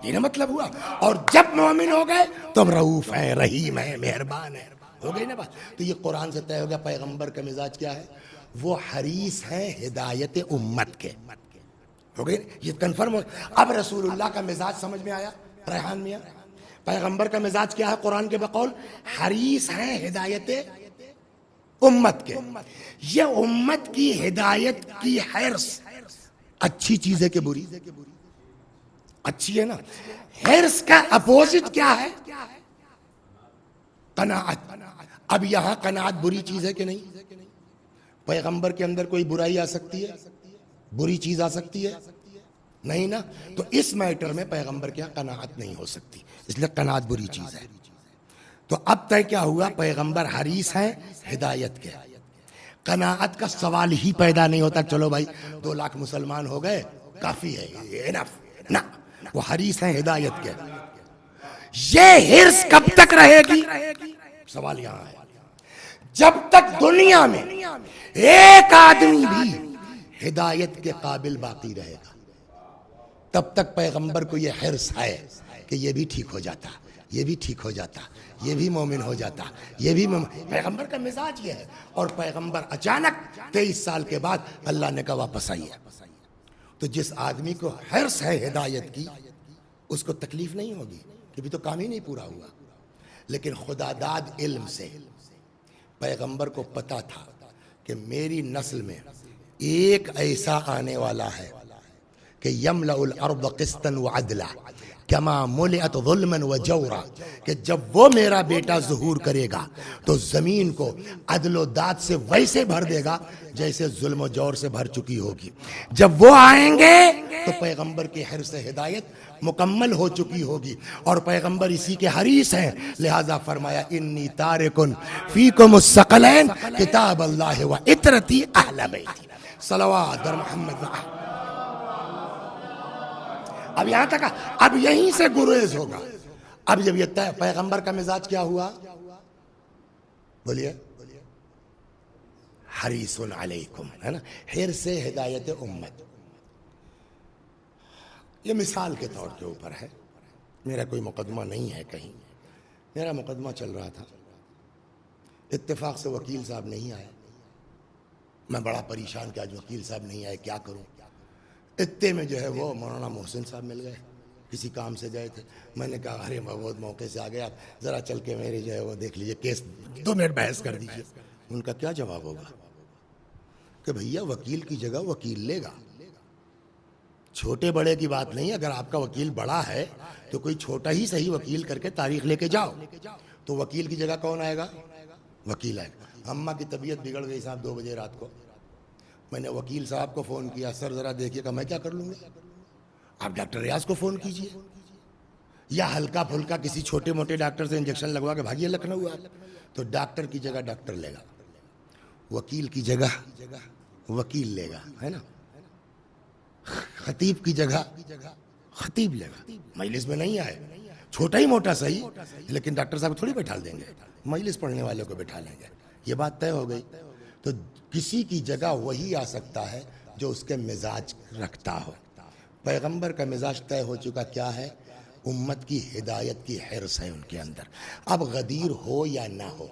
یہ نا مطلب ہوا۔ اور جب مومن ہو گئے تو رؤوف ہے، رحیم ہے، مہربان ہے۔ ہو گئی نا بات؟ تو یہ قرآن سے طے ہو گیا پیغمبر کا مزاج کیا ہے؟ وہ حریص ہیں ہدایت امت کے۔ ہو گئی، یہ کنفرم ہو۔ اب رسول اللہ کا مزاج سمجھ میں آیا؟ ریحان میاں، پیغمبر کا مزاج کیا ہے قرآن کے بقول؟ حریص ہیں ہدایت امت کے۔ یہ امت کی ہدایت کی حرص اچھی چیز ہے کہ بری؟ اچھی ہے نا۔ حرص کا اپوزٹ کیا ہے؟ قناعت۔ اب یہاں قناعت بری چیز ہے کہ نہیں؟ پیغمبر کے اندر کوئی برائی آ سکتی ہے؟ بری چیز آ سکتی ہے؟ نہیں نا۔ تو اس میٹر میں پیغمبر کے یہاں قناعت نہیں ہو سکتی، اس لیے قناعت بری چیز ہے۔ تو اب طے کیا ہوا؟ پیغمبر حریص ہیں ہدایت کے۔ قناعت کا سوال ہی پیدا نہیں ہوتا، چلو بھائی 2 لاکھ مسلمان ہو گئے کافی ہے، انف نہ، وہ حریص ہیں ہدایت کے۔ یہ حرص کب تک رہے گی؟ سوال یہاں ہے، جب تک دنیا میں ایک آدمی بھی ہدایت کے قابل باقی رہے گا تب تک پیغمبر کو یہ حرص ہے کہ یہ بھی ٹھیک ہو جاتا، یہ بھی ٹھیک ہو جاتا، یہ بھی مومن ہو جاتا، یہ بھی پیغمبر کا مزاج یہ ہے۔ اور پیغمبر اچانک 23 سال کے بعد اللہ نے کہا واپس آئیے۔ تو جس آدمی کو حرص ہے ہدایت کی اس کو تکلیف نہیں ہوگی، کہ بھی تو کام ہی نہیں پورا ہوا۔ لیکن خدا داد علم سے پیغمبر کو پتا تھا کہ میری نسل میں ایک ایسا آنے والا ہے کہ یملأ الارض قسطا وعدلا کما ملئت ظلما وجورا، کہ جب وہ میرا بیٹا ظہور کرے گا تو زمین کو عدل و داد سے ویسے بھر دے گا جیسے ظلم و جور سے بھر چکی ہوگی۔ جب وہ آئیں گے تو پیغمبر کی حرص ہدایت مکمل ہو چکی ہوگی، اور پیغمبر اسی کے حریص ہیں، لہذا فرمایا انی تارکن فیکم الثقلین کتاب اللہ و عطرتی اہل بیتی۔ صلوات در محمد۔ اب یہاں تک، اب یہیں سے گریز ہوگا۔ اب جب یہ پیغمبر کا مزاج کیا ہوا؟ بولیے، حریص علیکم، ہے نا، حرص ہدایت امت۔ یہ مثال کے طور کے اوپر ہے، میرا کوئی مقدمہ نہیں ہے کہیں، میرا مقدمہ چل رہا تھا، اتفاق سے وکیل صاحب نہیں آئے، میں بڑا پریشان کہ آج وکیل صاحب نہیں آئے، کیا کروں؟ اتنے میں جو ہے وہ مولانا محسن صاحب مل گئے، کسی کام سے گئے تھے۔ میں نے کہا ارے میں بہت موقع سے آ گیا، آپ ذرا چل کے میرے جو ہے وہ دیکھ لیجئے، کیس 2 منٹ بحث کر دیجئے۔ ان کا کیا جواب ہوگا کہ بھیا وکیل کی جگہ وکیل لے گا، چھوٹے بڑے کی بات نہیں، اگر آپ کا وکیل بڑا ہے تو کوئی چھوٹا ہی صحیح وکیل کر کے تاریخ لے کے جاؤ، تو وکیل کی جگہ کون آئے گا؟ وکیل آئے گا۔ اماں کی طبیعت بگڑ گئی صاحب 2 بجے رات کو، میں نے وکیل صاحب کو فون کیا، سر ذرا دیکھیے، کہ میں کیا کر لوں گا، آپ ڈاکٹر ریاض کو فون کیجئے، یا ہلکا پھلکا کسی چھوٹے موٹے ڈاکٹر سے انجیکشن لگوا کے بھاگیے لکھنؤ آپ، تو ڈاکٹر کی جگہ ڈاکٹر لے گا۔ وکیل کی جگہ وکیل لے گا، ہے نا، خطیب کی جگہ خطیب لے گا، مجلس میں نہیں آئے، چھوٹا ہی موٹا صحیح، لیکن ڈاکٹر صاحب تھوڑی بٹھا دیں گے، مجلس پڑھنے والوں کو بٹھا لیں گے، یہ بات طے ہو گئی۔ تو کسی کی جگہ وہی آ سکتا ہے جو اس کے مزاج رکھتا ہو۔ پیغمبر کا مزاج طے ہو چکا، کیا ہے؟ امت کی ہدایت کی حرص ہے ان کے اندر، اب غدیر ہو یا نہ ہو۔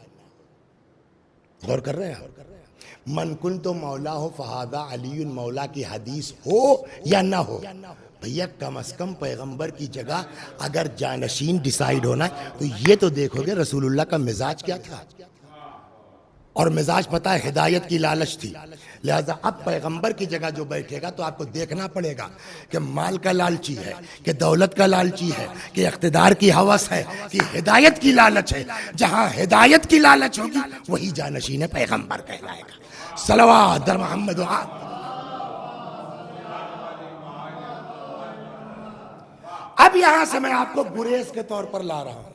غور کر رہے ہیں؟ من کنت مولا ہو فہذا علی مولا کی حدیث ہو یا نہ ہو، بھیا کم از کم پیغمبر کی جگہ اگر جانشین ڈیسائیڈ ہونا ہے تو یہ تو دیکھو گے رسول اللہ کا مزاج کیا تھا، اور مزاج پتہ ہے ہدایت کی لالچ تھی، لہذا اب پیغمبر کی جگہ جو بیٹھے گا تو آپ کو دیکھنا پڑے گا کہ مال کا لالچی ہے، کہ دولت کا لالچی ہے، کہ اقتدار کی ہوس ہے، کہ ہدایت کی لالچ ہے۔ جہاں ہدایت کی لالچ ہوگی وہی جانشین پیغمبر کہلائے گا۔ صلوات در محمد و آل۔ اب یہاں سے میں آپ کو گریز کے طور پر لا رہا ہوں،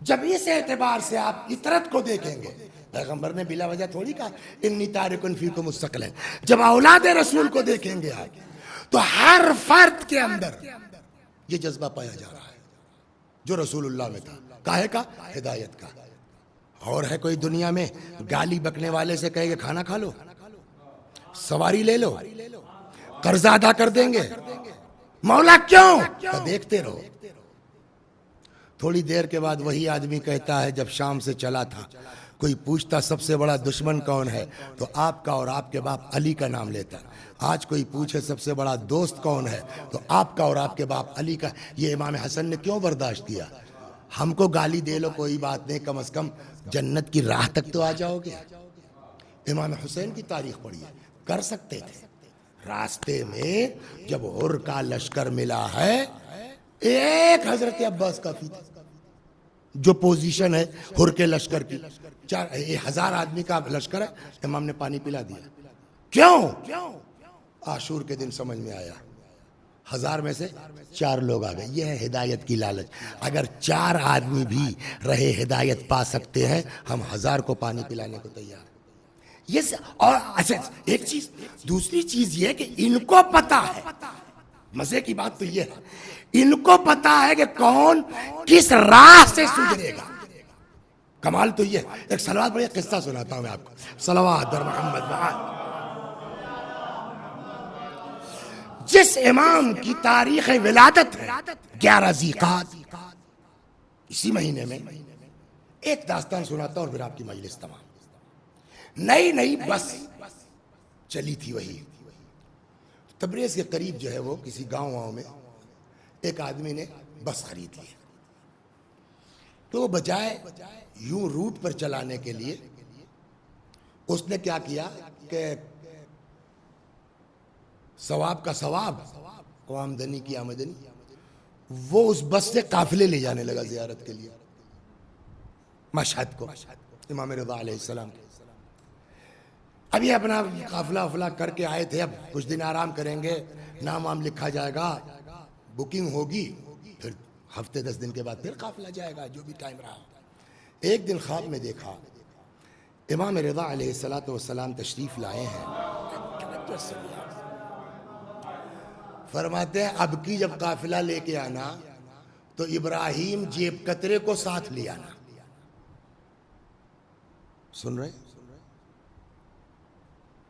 جب اس اعتبار سے آپ اطرت کو دیکھیں گے، پیغمبر نے بلا وجہ تھوڑی کہا انی تارکن فیکم مستقلا، جب اولاد رسول کو دیکھیں گے آپ تو ہر فرد کے اندر یہ جذبہ پایا جا رہا ہے جو رسول اللہ میں تھا، کاہے کا؟ ہدایت کا۔ اور ہے کوئی دنیا میں گالی بکنے والے سے کہے کہ کھانا کھا لو، سواری لے لو، قرضہ ادا کر دیں گے، مولا کیوں؟ تو دیکھتے رہو۔ تھوڑی دیر کے بعد وہی آدمی کہتا ہے جب شام سے چلا تھا، کوئی پوچھتا سب سے بڑا دشمن کون ہے تو آپ کا اور آپ کے باپ علی کا نام لیتا۔ آج کوئی پوچھے سب سے بڑا دوست کون ہے تو آپ کا اور آپ کے باپ علی کا۔ یہ امام حسن نے کیوں برداشت کیا؟ ہم کو گالی دے لو کوئی بات نہیں، کم از کم جنت کی راہ تک تو آ جاؤ گے۔ امام حسین کی تاریخ پڑھیے، کر سکتے تھے۔ راستے میں جب ہر کا لشکر ملا ہے، ایک حضرت عباس کافی تھا۔ جو پوزیشن ہے ہر کے لشکر کی، 1000 آدمی کا لشکر ہے، امام نے پانی پلا دیا۔ کیوں؟ عاشور کے دن سمجھ میں آیا، 1000 میں سے 4 لوگ آ گئے۔ یہ ہے ہدایت کی لالچ۔ اگر 4 آدمی بھی رہے ہدایت پا سکتے ہیں، ہم 1000 کو پانی پلانے کو تیار ہیں۔ یہ اور اچھا ایک چیز، دوسری چیز یہ کہ ان کو پتا ہے، مزے کی بات تو یہ ہے، ان کو پتا ہے کہ کون کس راہ سے سدھرے گا۔ کمال تو یہ ہے۔ ایک صلوات پر ایک قصہ سناتا ہوں میں آپ کو، صلوات در محمد و آل۔ جس امام کی تاریخ ولادت ہے 11 ذیقعد، اسی مہینے میں، ایک داستان سناتا ہوں اور پھر آپ کی مجلس تمام۔ نئی بس چلی تھی، وہی تبریز کے قریب جو ہے وہ کسی گاؤں میں ایک آدمی نے بس خرید لی، تو وہ بجائے یوں روٹ پر چلانے کے لیے اس نے کیا کیا کہ ثواب کا ثواب و آمدنی کی آمدنی، وہ اس بس سے قافلے لے جانے لگا زیارت کے لیے مشہد کو، امام رضا علیہ السلام کے۔ اب یہ اپنا قافلہ افلا کر کے آئے تھے، اب کچھ دن آرام کریں گے، نام وام لکھا جائے گا، بکنگ ہوگی، پھر ہفتے 10 دن کے بعد پھر قافلہ جائے گا، جو بھی ٹائم رہا۔ ایک دن خواب میں دیکھا امام رضا علیہ السلام تشریف لائے ہیں، فرماتے ہیں اب کی جب قافلہ لے کے آنا تو ابراہیم جیب کترے کو ساتھ لے آنا۔ سن رہے؟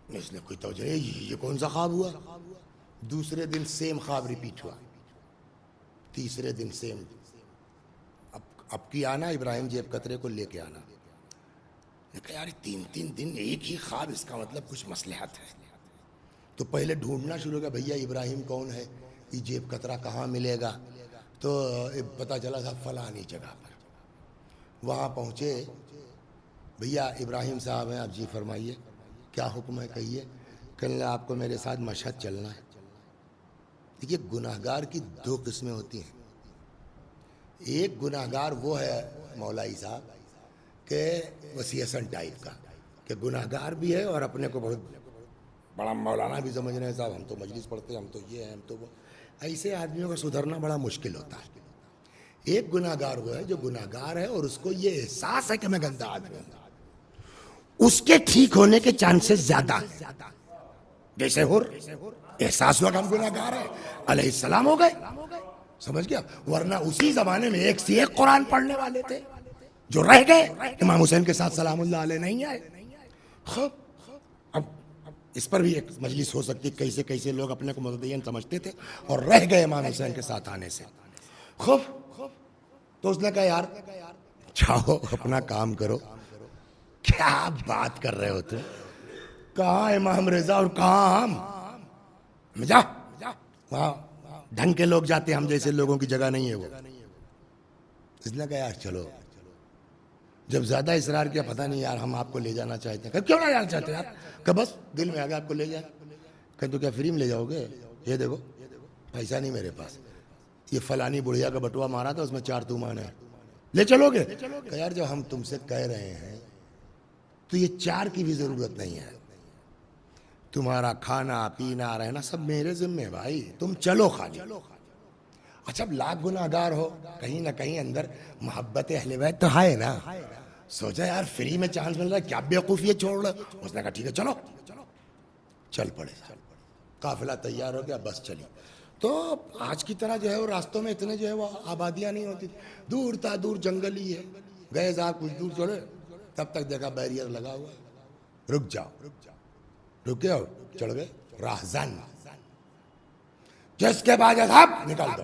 اس نے کوئی توجہ نہیں، یہ کون سا خواب ہوا؟ دوسرے دن سیم خواب ریپیٹ ہوا، تیسرے دن سیم، اب کی آنا ابراہیم جیب کترے کو لے کے آنا۔ کہا یار 3 دن ایک ہی خواب، اس کا مطلب کچھ مصلحت ہے۔ تو پہلے ڈھونڈنا شروع کیا، بھیا ابراہیم کون ہے، یہ جیب کترا کہاں ملے گا؟ تو پتہ چلا تھا فلانی جگہ پر۔ وہاں پہنچے، بھیا ابراہیم صاحب ہیں، آپ جی فرمائیے کیا حکم ہے کہیے۔ کہنے آپ کو میرے ساتھ مشہد چلنا ہے۔ دیکھیے گناہگار کی 2 قسمیں ہوتی ہیں، ایک گناہگار وہ ہے مولائی صاحب کہ وسیع حسن ٹائپ کا، کہ گناہگار بھی ہے اور اپنے کو بہت بڑا مولانا بھی سمجھ رہے ہیں، صاحب ہم تو مجلس پڑھتے ہیں، ہم تو یہ ہیں، ہم تو وہ۔ ایسے آدمیوں کا سدھرنا بڑا مشکل ہوتا ہے۔ ایک گناہگار وہ ہے جو گناہگار ہے اور اس کو یہ احساس ہے کہ میں گندا آدمی ہوں، اس کے ٹھیک ہونے کے چانسز زیادہ ہیں. جیسے ہو احساس ہوا کہ ہم گناہگار ہیں، علیہ السلام ہو گئے، سمجھ گیا. ورنہ اسی زمانے میں ایک سے ایک قرآن پڑھنے والے تھے جو رہ گئے. امام حسین کے ساتھ سلام اللہ علیہ نہیں آئے. خوب اب اس پر بھی ایک مجلس ہو سکتی، کیسے کیسے لوگ اپنے کو متدین سمجھتے تھے اور رہ گئے امام حسین کے ساتھ آنے سے. خوب تو اس نے کہا یار جاؤ اپنا کام کرو. کیا بات کر رہے ہو تم؟ کہاں امام رضا اور کہاں ہم؟ جا وہاں ڈھنگ کے لوگ جاتے، ہم جیسے لوگوں کی جگہ نہیں ہے وہ. اس نے کہا یار چلو. جب زیادہ اصرار کیا، پتہ نہیں یار ہم آپ کو لے جانا چاہتے ہیں. کہ کیوں نہ جانا چاہتے یار؟ کہ بس دل میں آ گیا آپ کو لے جائیں. کہ تو کیا فری میں لے جاؤ گے؟ یہ دیکھو پیسہ نہیں میرے پاس، یہ فلانی بڑھیا کا بٹوا مارا تھا، اس میں 4 تومان ہے، لے چلو گے؟ کہ یار جب ہم تم سے کہہ رہے ہیں تو یہ 4 کی بھی ضرورت نہیں ہے. تمہارا کھانا پینا رہنا سب میرے ذمہ ہے بھائی، تم چلو خالی. اچھا اب لاکھ گناہگار ہو، کہیں نہ کہیں اندر محبت اہل بیت تو ہے نا. سوچا یار فری میں چانس مل رہا ہے، کیا بیوقوفی چھوڑ رہا. اس نے کہا ٹھیک ہے چلو. چل پڑے، قافلہ تیار ہو گیا، بس چلی. تو آج کی طرح جو ہے وہ راستوں میں اتنے جو ہے وہ آبادیاں نہیں ہوتی، دور تا دور جنگل ہی ہے. گئے صاحب کچھ دور چلے، تب تک دیکھا بیریئر لگا ہوا ہے. رک جاؤ. رکے ہو، چڑھ گئے. راہزن جس کے بعد صاحب نکال دو.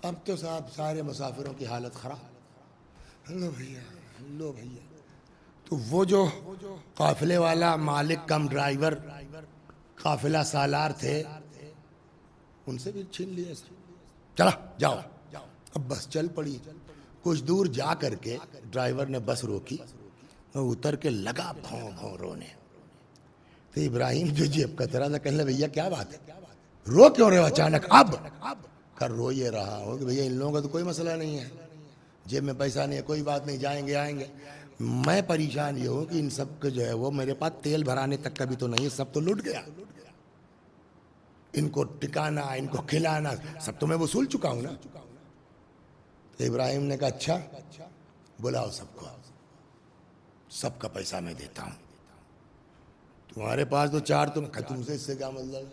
اب تو صاحب سارے مسافروں کی حالت خراب. لو بھیا لو بھیا. تو وہ جو قافلے والا مالک کم ڈرائیور قافلہ سالار تھے، ان سے بھی چھین لیا. چلا جاؤ. اب بس چل پڑی. کچھ دور جا کر کے ڈرائیور نے بس روکی، وہ اتر کے لگا بھوں بھوں رونے. تو ابراہیم جو جیب کترا تھا کہنے بھیا کیا بات ہے، رو کیوں رہے ہو اچانک؟ اب کر رو یہ رہا ہوں کہ بھیا ان لوگوں کا تو کوئی مسئلہ نہیں ہے، جیب میں پیسہ نہیں ہے، کوئی بات نہیں، جائیں گے آئیں گے. میں پریشان یہ ہوں کہ ان سب کو جو ہے وہ میرے پاس تیل بھرانے تک کا بھی تو نہیں ہے، سب تو لٹ گیا. ان کو ٹکانا، ان کو کھلانا سب تو میں وصول چکا ہوں نا. تو ابراہیم نے کہا اچھا بلاؤ سب کو، سب کا پیسہ میں دیتا ہوں. تمہارے پاس تو 4 تم سے اس سے کیا مطلب؟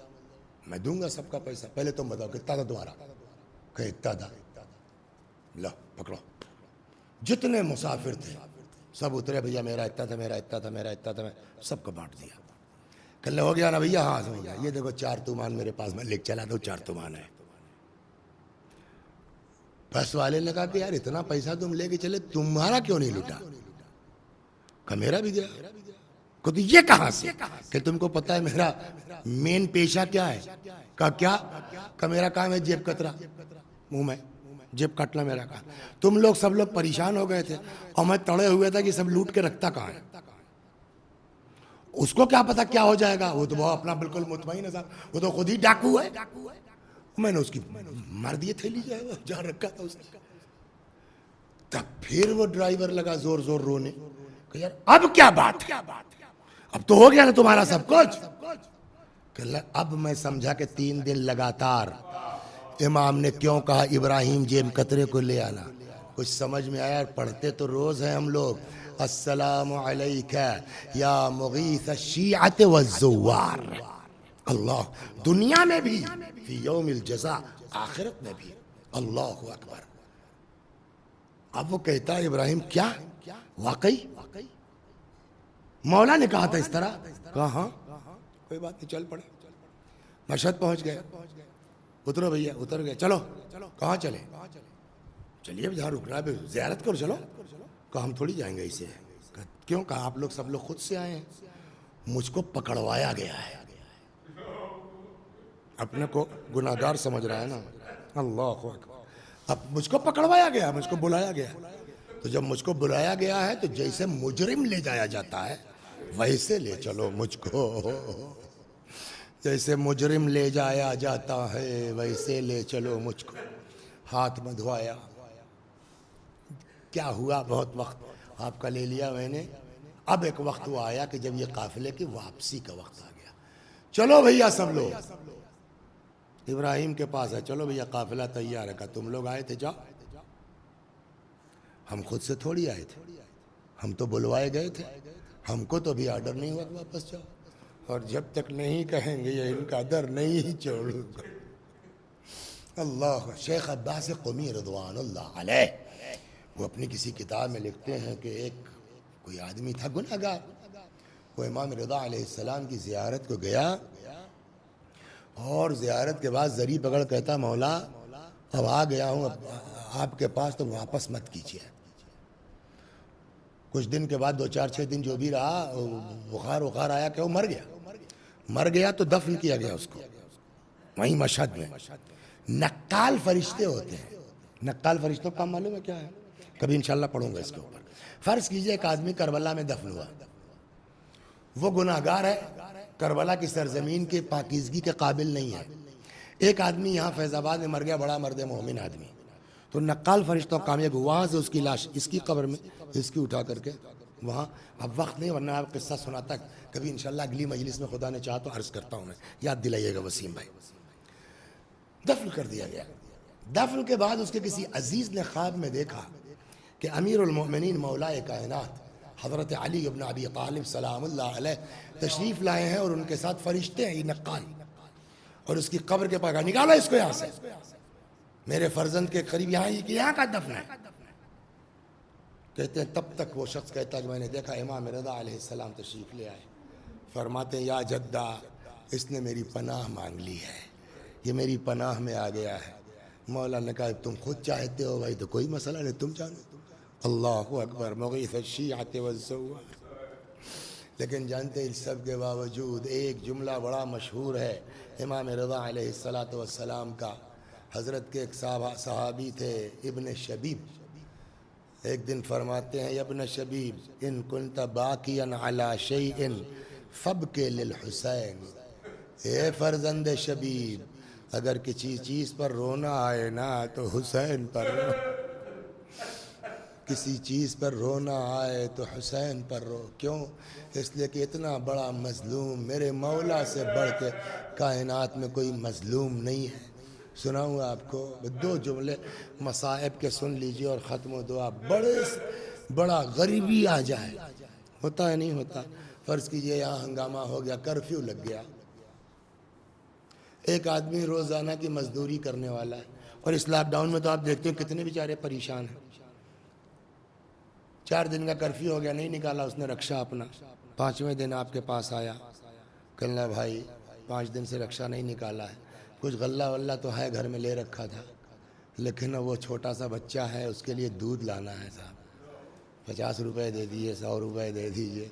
میں دوں گا سب کا پیسہ. پہلے تم بتاؤ کتنا تھا تمہارا؟ کہ اتنا تھا. لو پکڑو. جتنے مسافر تھے سب اترے، بھیا میرا اتنا تھا، میرا اتنا تھا، میرا اتنا تھا، میں سب کو بانٹ دیا. کل ہو گیا نا بھیا؟ ہاں سمجھ گیا. یہ دیکھو 4 تومان میرے پاس، میں لے چلا دو 4 تومان ہے. بس والے نے کہا کہ یار اتنا پیسہ تم لے کے چلے، تمہارا کیوں نہیں لوٹا؟ کہ میرا بھی گیا. کہ تو یہ کہاں سے کہ تم کو پتا ہے میرا مین پیشہ کیا ہے؟ کہ کیا؟ کہ میرا کام ہے جیب کترا، منہ میں جیب کاٹنا میرا کام. تم لوگ سب لوگ پریشان ہو گئے تھے اور میں تڑے ہوئے تھا کہ سب لوٹ کے رکھتا کہاں ہے. اس کو کیا پتا کیا ہو جائے گا، وہ تو وہ اپنا بالکل مطمئن ہے، وہ تو خود ہی ڈاکو ہے. میں نے اس کی مار دیے تھیلی جو ہے وہ جہاں رکھا تھا اس نے. تب پھر وہ ڈرائیور لگا زور زور رونے کہ یار اب کیا بات ہے، اب تو ہو گیا نا تمہارا سب کچھ. کہ اب میں سمجھا کہ 3 دن لگاتار امام نے کیوں کہا ابراہیم جیب کترے کو لے آنا. کچھ سمجھ میں آیا. پڑھتے تو روز ہیں ہم لوگ، السلام علیکہ یا مغیث الشیعۃ والزوار. اللہ دنیا میں بھی فی یوم الجزاء، آخرت میں بھی. اللہ اکبر. اب وہ کہتا ہے ابراہیم کیا واقعی مولا نے کہا تھا اس طرح؟ کہا ہاں. کوئی بات نہیں، چل پڑے. مشہد پہنچ گئے. اترو بھیا، اتر گئے. چلو کہاں چلے؟ چلیے جہاں رکنا ہے زیارت کرو. چلو. کہا ہم تھوڑی جائیں گے اسے. کیوں؟ کہا آپ لوگ سب لوگ خود سے آئے ہیں، مجھ کو پکڑوایا گیا ہے. اپنے کو گناہگار سمجھ رہا ہے نا. اللہ اکبر. اب مجھ کو پکڑوایا گیا، مجھ کو بلایا گیا. تو جب مجھ کو بلایا گیا ہے تو جیسے مجرم لے جایا جاتا ہے ویسے لے چلو مجھ کو. جیسے مجرم لے جایا جاتا ہے ویسے لے چلو مجھ کو. ہاتھ میں دھوایا. کیا ہوا؟ بہت وقت آپ کا لے لیا میں نے. اب ایک وقت وہ آیا کہ جب یہ قافلے کی واپسی کا وقت آ گیا. چلو بھیا سب لوگ ابراہیم کے پاس ہے. چلو بھیا قافلہ تیار ہے. تم لوگ آئے تھے جاؤ. ہم خود سے تھوڑی آئے تھے، ہم تو بلوائے گئے تھے. ہم کو تو بھی آرڈر نہیں ہوا کہ واپس جاؤ، اور جب تک نہیں کہیں گے یہ ان کا در نہیں چھوڑوں گا۔ اللہ شیخ عباس قمی رضوان اللہ علیہ وہ اپنی کسی کتاب میں لکھتے ہیں کہ ایک کوئی آدمی تھا گناہ گار، وہ امام رضا علیہ السلام کی زیارت کو گیا، اور زیارت کے بعد زری پکڑ کہتا مولا اب آ گیا ہوں اب آپ کے پاس تو واپس مت کیجیے۔ کچھ دن کے بعد 2-4-6 دن جو بھی رہا بخار آیا کہ وہ مر گیا تو دفن کیا گیا اس کو وہیں مشہد میں۔ نقال فرشتے ہوتے ہیں، نقال فرشتوں کا معلوم ہے کیا ہے؟ کبھی انشاءاللہ پڑھوں گا اس کے اوپر۔ فرض کیجئے ایک آدمی کربلا میں دفن ہوا، وہ گناہ گار ہے، کربلا کی سرزمین کے پاکیزگی کے قابل نہیں ہے۔ ایک آدمی یہاں فیض آباد میں مر گیا، بڑا مرد مومن آدمی، تو نقال فرشتوں کامیاب وہاں سے اس کی لاش اس کی قبر میں اس کی اٹھا کر کے وہاں، اب وقت نہیں ورنہ آپ قصہ سناتا کبھی انشاءاللہ اگلی مجلس میں خدا نے چاہا تو عرض کرتا ہوں میں، یاد دلائیے گا وسیم بھائی۔ دفن کر دیا گیا، دفن کے بعد اس کے کسی عزیز نے خواب میں دیکھا کہ امیر المؤمنین مولائے کائنات حضرت علی ابن ابی طالب سلام اللہ علیہ تشریف لائے ہیں، اور ان کے ساتھ فرشتے ہیں یہ نقال، اور اس کی قبر کے پاس نکالا اس کو یہاں سے، میرے فرزند کے قریب یہاں کا دفن ہے۔ کہتے ہیں تب تک وہ شخص کہتا ہے کہ میں نے دیکھا امام رضا علیہ السلام تشریف لے آئے، فرماتے ہیں یا جدہ اس نے میری پناہ مانگ لی ہے، یہ میری پناہ میں آ گیا ہے۔ مولا نے کہا تم خود چاہتے ہو بھائی تو کوئی مسئلہ نہیں، تم جانو۔ اللہ اکبر، مغیث الشیعۃ والزوار۔ لیکن جانتے اس سب کے باوجود ایک جملہ بڑا مشہور ہے امام رضا علیہ السلام کا۔ حضرت کے ایک صحابی تھے ابن شبیب، ایک دن فرماتے ہیں ابن شبیب ان کنت باقیا علی شیء فابکی للحسین، اے فرزند شبیب اگر کسی چیز پر رونا آئے نا تو حسین پر رو، کسی چیز پر رونا آئے تو حسین پر رو۔ کیوں؟ اس لیے کہ اتنا بڑا مظلوم میرے مولا سے بڑھ کے کائنات میں کوئی مظلوم نہیں ہے۔ سناؤں آپ کو 2 جملے مصائب کے سن لیجئے اور ختم و دعا۔ بڑا غریبی آ جائے، ہوتا ہے نہیں ہوتا؟ فرض کیجئے یہاں ہنگامہ ہو گیا، کرفیو لگ گیا، ایک آدمی روزانہ کی مزدوری کرنے والا ہے، اور اس لاک ڈاؤن میں تو آپ دیکھتے ہیں کتنے بیچارے پریشان ہیں۔ 4 دن کا کرفیو ہو گیا، نہیں نکالا اس نے رکشہ اپنا، 5ویں دن آپ کے پاس آیا، کہنا بھائی 5 دن سے رکشہ نہیں نکالا ہے، کچھ غلہ واللہ تو ہے گھر میں لے رکھا تھا، لیکن وہ چھوٹا سا بچہ ہے اس کے لیے دودھ لانا ہے صاحب، 50 روپے دے دیجیے، 100 روپے دے دیجیے۔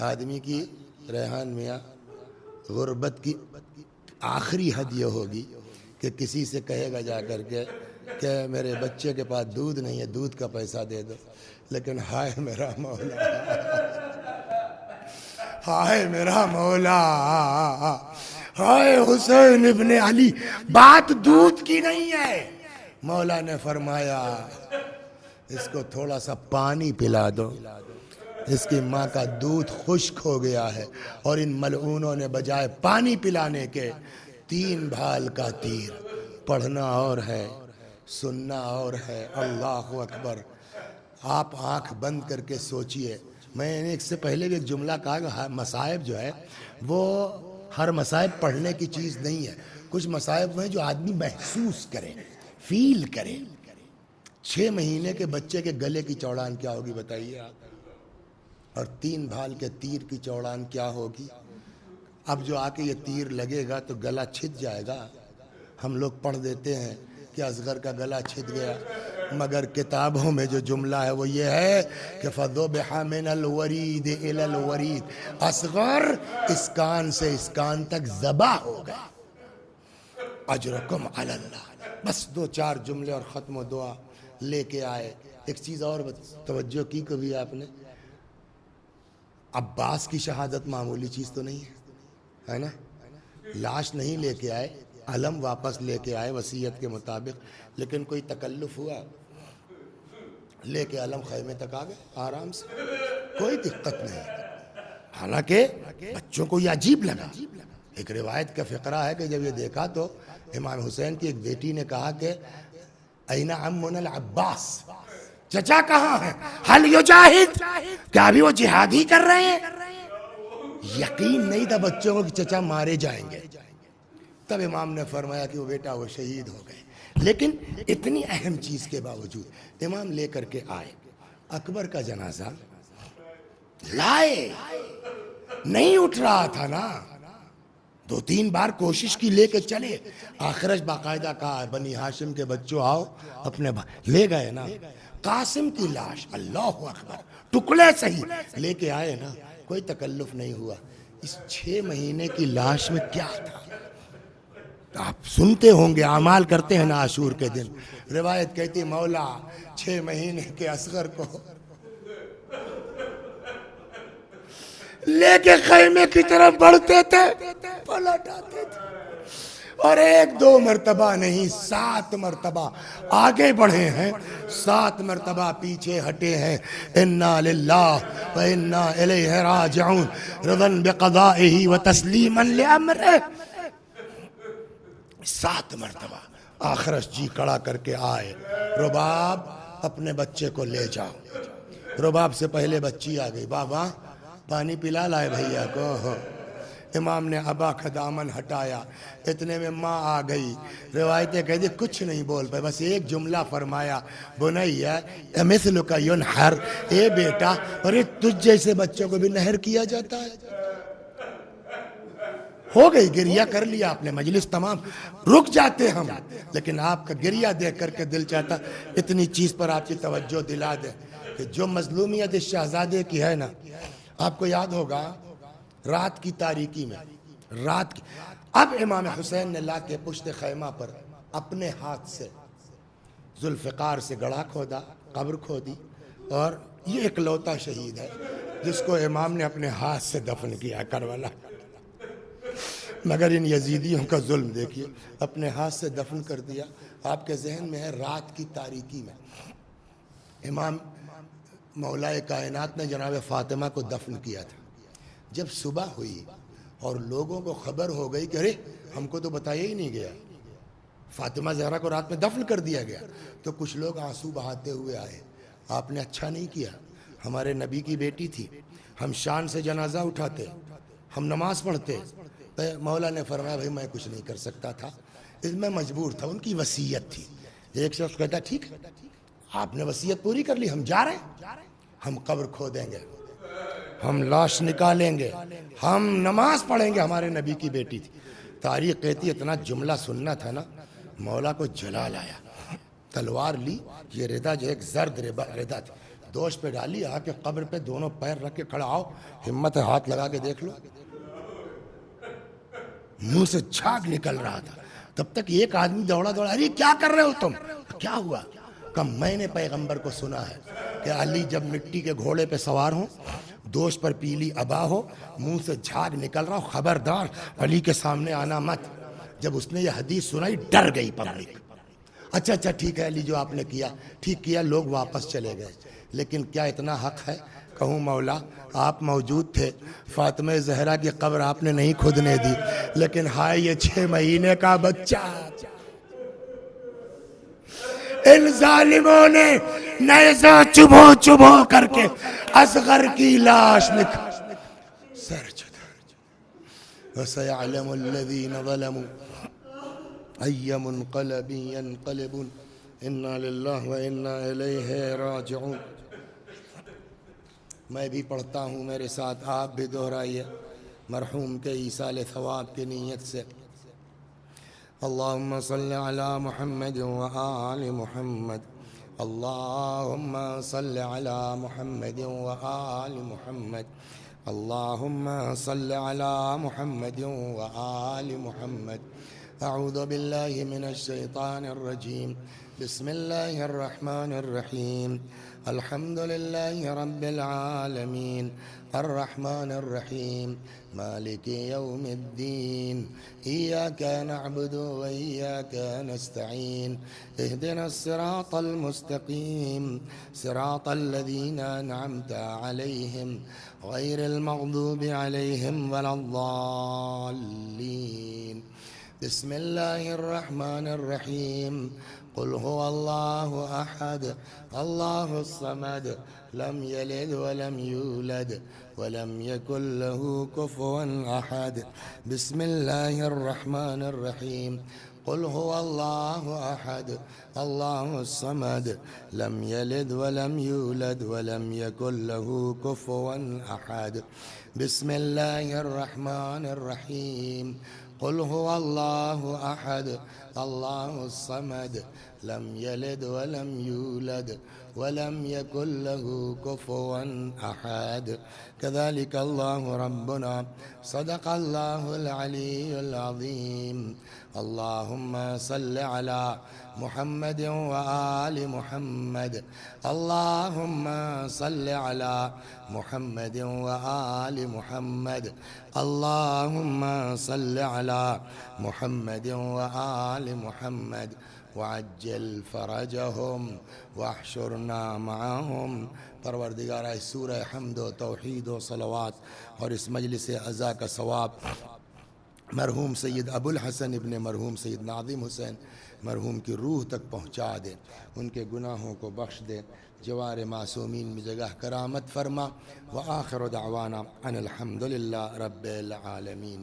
آدمی کی ریحان میاں غربت کی آخری حد یہ ہوگی کہ کسی سے کہے گا جا کر کے کہ میرے بچے کے پاس دودھ نہیں ہے، دودھ کا پیسہ دے دو، لیکن ہائے میرا مولا، ہائے میرا مولا، ہائے حسین ابن علی، بات دودھ کی نہیں ہے۔ مولا نے فرمایا اس کو تھوڑا سا پانی پلا دو، اس کی ماں کا دودھ خشک ہو گیا ہے، اور ان ملعونوں نے بجائے پانی پلانے کے 3 بھال کا تیر، پڑھنا اور ہے سننا اور ہے۔ اللہ اکبر۔ آپ آنکھ بند کر کے سوچئے، میں نے اس سے پہلے بھی ایک جملہ کہا کہ مصائب جو ہے وہ ہر مصائب پڑھنے کی چیز نہیں ہے، کچھ مصائب ہیں جو آدمی محسوس کرے، فیل کرے۔ 6 مہینے کے بچے کے گلے کی چوڑان کیا ہوگی بتائیے آپ، اور 3 بھال کے تیر کی چوڑان کیا ہوگی؟ اب جو آ کے یہ تیر لگے گا تو گلا چھد جائے گا۔ ہم لوگ پڑھ دیتے ہیں کہ اصغر کا گلا چھد گیا، مگر کتابوں میں جو جملہ ہے وہ یہ ہے کہ فَذُبِحَ مِنَ الْوَرِيدِ إِلَى الْوَرِيدِ، اصغر اس کان سے اس کان تک ذبح ہو گئے، اجرکم علی اللہ۔ بس 2-4 جملے اور ختم و دعا لے کے آئے۔ ایک چیز اور توجہ کی کبھی آپ نے، عباس کی شہادت معمولی چیز تو نہیں ہے نا، لاش نہیں لے کے آئے، علم واپس لے کے آئے وصیت کے مطابق، لیکن کوئی تکلف ہوا، لے کے علم خیمے تک آ گئے آرام سے، کوئی دقت نہیں۔ حالانکہ بچوں کو یہ عجیب لگا۔ ایک روایت کا فقرہ ہے کہ جب یہ دیکھا تو امام حسین کی ایک بیٹی نے کہا کہ این عمنا العباس، چچا کہاں ہے؟ حل یجاہد، کیا ابھی وہ جہاد ہی کر رہے ہیں؟ یقین نہیں تھا بچوں کو کہ چچا مارے جائیں گے. تب امام نے فرمایا کہ وہ بیٹا وہ شہید ہو گئے. لیکن اتنی اہم چیز کے باوجود امام لے کر کے آئے. اکبر کا جنازہ لائے، نہیں اٹھ رہا تھا نا، 2-3 بار کوشش کی لے کے چلے. آخرش باقاعدہ کہا بنی ہاشم کے بچوں آؤ اپنے لے گئے نا. قاسم کی لاش اللہ اکبر ٹکڑے صحیح لے کے آئے نا، کوئی تکلف نہیں ہوا. اس 6 مہینے کی لاش میں کیا تھا؟ آپ سنتے ہوں گے، اعمال کرتے ہیں نا عاشور کے دن. روایت کہتی مولا 6 مہینے کے اصغر کو لے کے خیمے کی طرف بڑھتے تھے، پلٹ آتے تھے، اور 1-2 مرتبہ نہیں 7 مرتبہ آگے بڑھے ہیں، 7 مرتبہ پیچھے ہٹے ہیں. انا للہ و انا الیہ راجعون رضا بقضائہ و تسلیما لامرہ. 7 مرتبہ. آخرش جی کڑا کر کے آئے، رباب اپنے بچے کو لے جاؤ. رباب سے پہلے بچی آ گئی، بابا پانی پلا لائے بھیا کو. امام نے ابا کا دامن ہٹایا، اتنے میں ماں آ گئی. روایتیں کہتی کچھ نہیں بول پائے، بس ایک جملہ فرمایا، بنیا مثلک ینحر، اے بیٹا، اور تجھ جیسے بچوں کو بھی نہر کیا جاتا ہے. ہو گئی گریہ کر لیا آپ نے، مجلس تمام، رک جاتے ہم، لیکن آپ کا گریہ دیکھ کر کے دل چاہتا اتنی چیز پر آپ کی توجہ دلا دے کہ جو مظلومیت اس شہزادے کی ہے نا. آپ کو یاد ہوگا رات کی تاریکی میں، رات کی، اب امام حسین نے لا کے پشت خیمہ پر اپنے ہاتھ سے ذوالفقار سے گڑھا کھودا، قبر کھودی، اور یہ اکلوتا شہید ہے جس کو امام نے اپنے ہاتھ سے دفن کیا کربلا. مگر ان یزیدیوں کا ظلم دیکھیے، اپنے ہاتھ سے دفن کر دیا. آپ کے ذہن میں ہے رات کی تاریکی میں امام مولا کائنات نے جناب فاطمہ کو دفن کیا تھا. جب صبح ہوئی اور لوگوں کو خبر ہو گئی کہ ارے ہم کو تو بتایا ہی نہیں گیا، فاطمہ زہرا کو رات میں دفن کر دیا گیا، تو کچھ لوگ آنسو بہاتے ہوئے آئے. آپ نے اچھا نہیں کیا، ہمارے نبی کی بیٹی تھی، ہم شان سے جنازہ اٹھاتے، ہم نماز پڑھتے. مولا نے فرمایا بھائی میں کچھ نہیں کر سکتا تھا، اس میں مجبور تھا، ان کی وصیت تھی. ایک شخص کہتا ٹھیک ہے آپ نے وصیت پوری کر لی، ہم جا رہے ہیں، ہم قبر کھو دیں گے، ہم لاش نکالیں گے، ہم نماز پڑھیں گے، ہمارے نبی کی بیٹی تھی. تاریخ کہتی اتنا جملہ سننا تھا نا، مولا کو جلال آیا، تلوار لی، یہ ردا جو ایک زرد ردا تھی، دوش پہ ڈالی، آ کے قبر پہ دونوں پیر رکھ کے کھڑا، آؤ ہمت ہے ہاتھ لگا کے دیکھ لو. منہ سے جھاگ نکل رہا تھا. تب تک ایک آدمی دوڑا، ارے کیا کر رہے ہو تم؟ کیا ہوا؟ کہ میں نے پیغمبر کو سنا ہے کہ علی جب مٹی کے گھوڑے پہ سوار ہوں، دوش پر پیلی ابا ہو، منہ سے جھاگ نکل رہا ہو، خبردار علی کے سامنے آنا مت. جب اس نے یہ حدیث سنائی ڈر گئی پبلک. اچھا ٹھیک ہے علی جو آپ نے کیا ٹھیک کیا، لوگ واپس چلے گئے. لیکن کیا اتنا حق ہے کہوں مولا آپ موجود تھے، فاطمہ زہرا کی قبر آپ نے نہیں کھودنے دی، لیکن ہائے یہ 6 مہینے کا بچہ، ان ظالموں نے نیزہ چبھو کر کے اصغر کی لاش نکال سر چڑھا. وَسَيَعْلَمُ الَّذِينَ ظَلَمُوا أَيَّ مُنْقَلَبٍ يَنْقَلِبُونَ إِنَّا لِلَّهِ وَإِنَّا إِلَيْهِ رَاجِعُونَ. میں بھی پڑھتا ہوں، میرے ساتھ آپ بھی دہرائیے مرحوم کے ایصال ثواب کی نیت سے. اللہم صلی علی محمد و آل محمد، اللہم صلی علی محمد و آل محمد، اللہم صلی علی محمد و آل محمد. اعوذ باللہ من الشیطان الرجیم، بسم اللہ الرحمن الرحیم. الحمد للہ رب العالمین، الرحمن الرحیم، مالک یوم الدین، ایاک نعبد و ایاک نستعین، اہدنا الصراط المستقیم، صراط الذین انعمت علیہم غیر المغضوب علیہم ولا الضالین. بسم اللہ الرحمن الرحیم. قل هو الله أحد الله الصمد لم يلد ولم يولد ولم يكن له كفوا أحد. بسم الله الرحمن الرحيم. قل هو الله أحد الله الصمد لم يلد ولم يولد ولم يكن له كفوا أحد. بسم الله الرحمن الرحيم. قل هو الله أحد الله الصمد لم يلد ولم يولد ولم يكن له كفوا أحد. كذلك الله ربنا صدق الله العلي العظيم. اللهم صل على محمد وآل محمد. اللهم صل على محمد وآل محمد. اللهم صل على محمد وآل محمد وعجل فرجهم واحشرنا معهم. پروردگار اس سورہ حمد و توحید و صلوات اور اس مجلس عزا کا ثواب مرحوم سید ابو الحسن ابن مرحوم سید ناظم حسین مرحوم کی روح تک پہنچا دے، ان کے گناہوں کو بخش دے، جوار معصومین میں جگہ کرامت فرما. وآخر دعوانا ان الحمد للہ رب العالمین.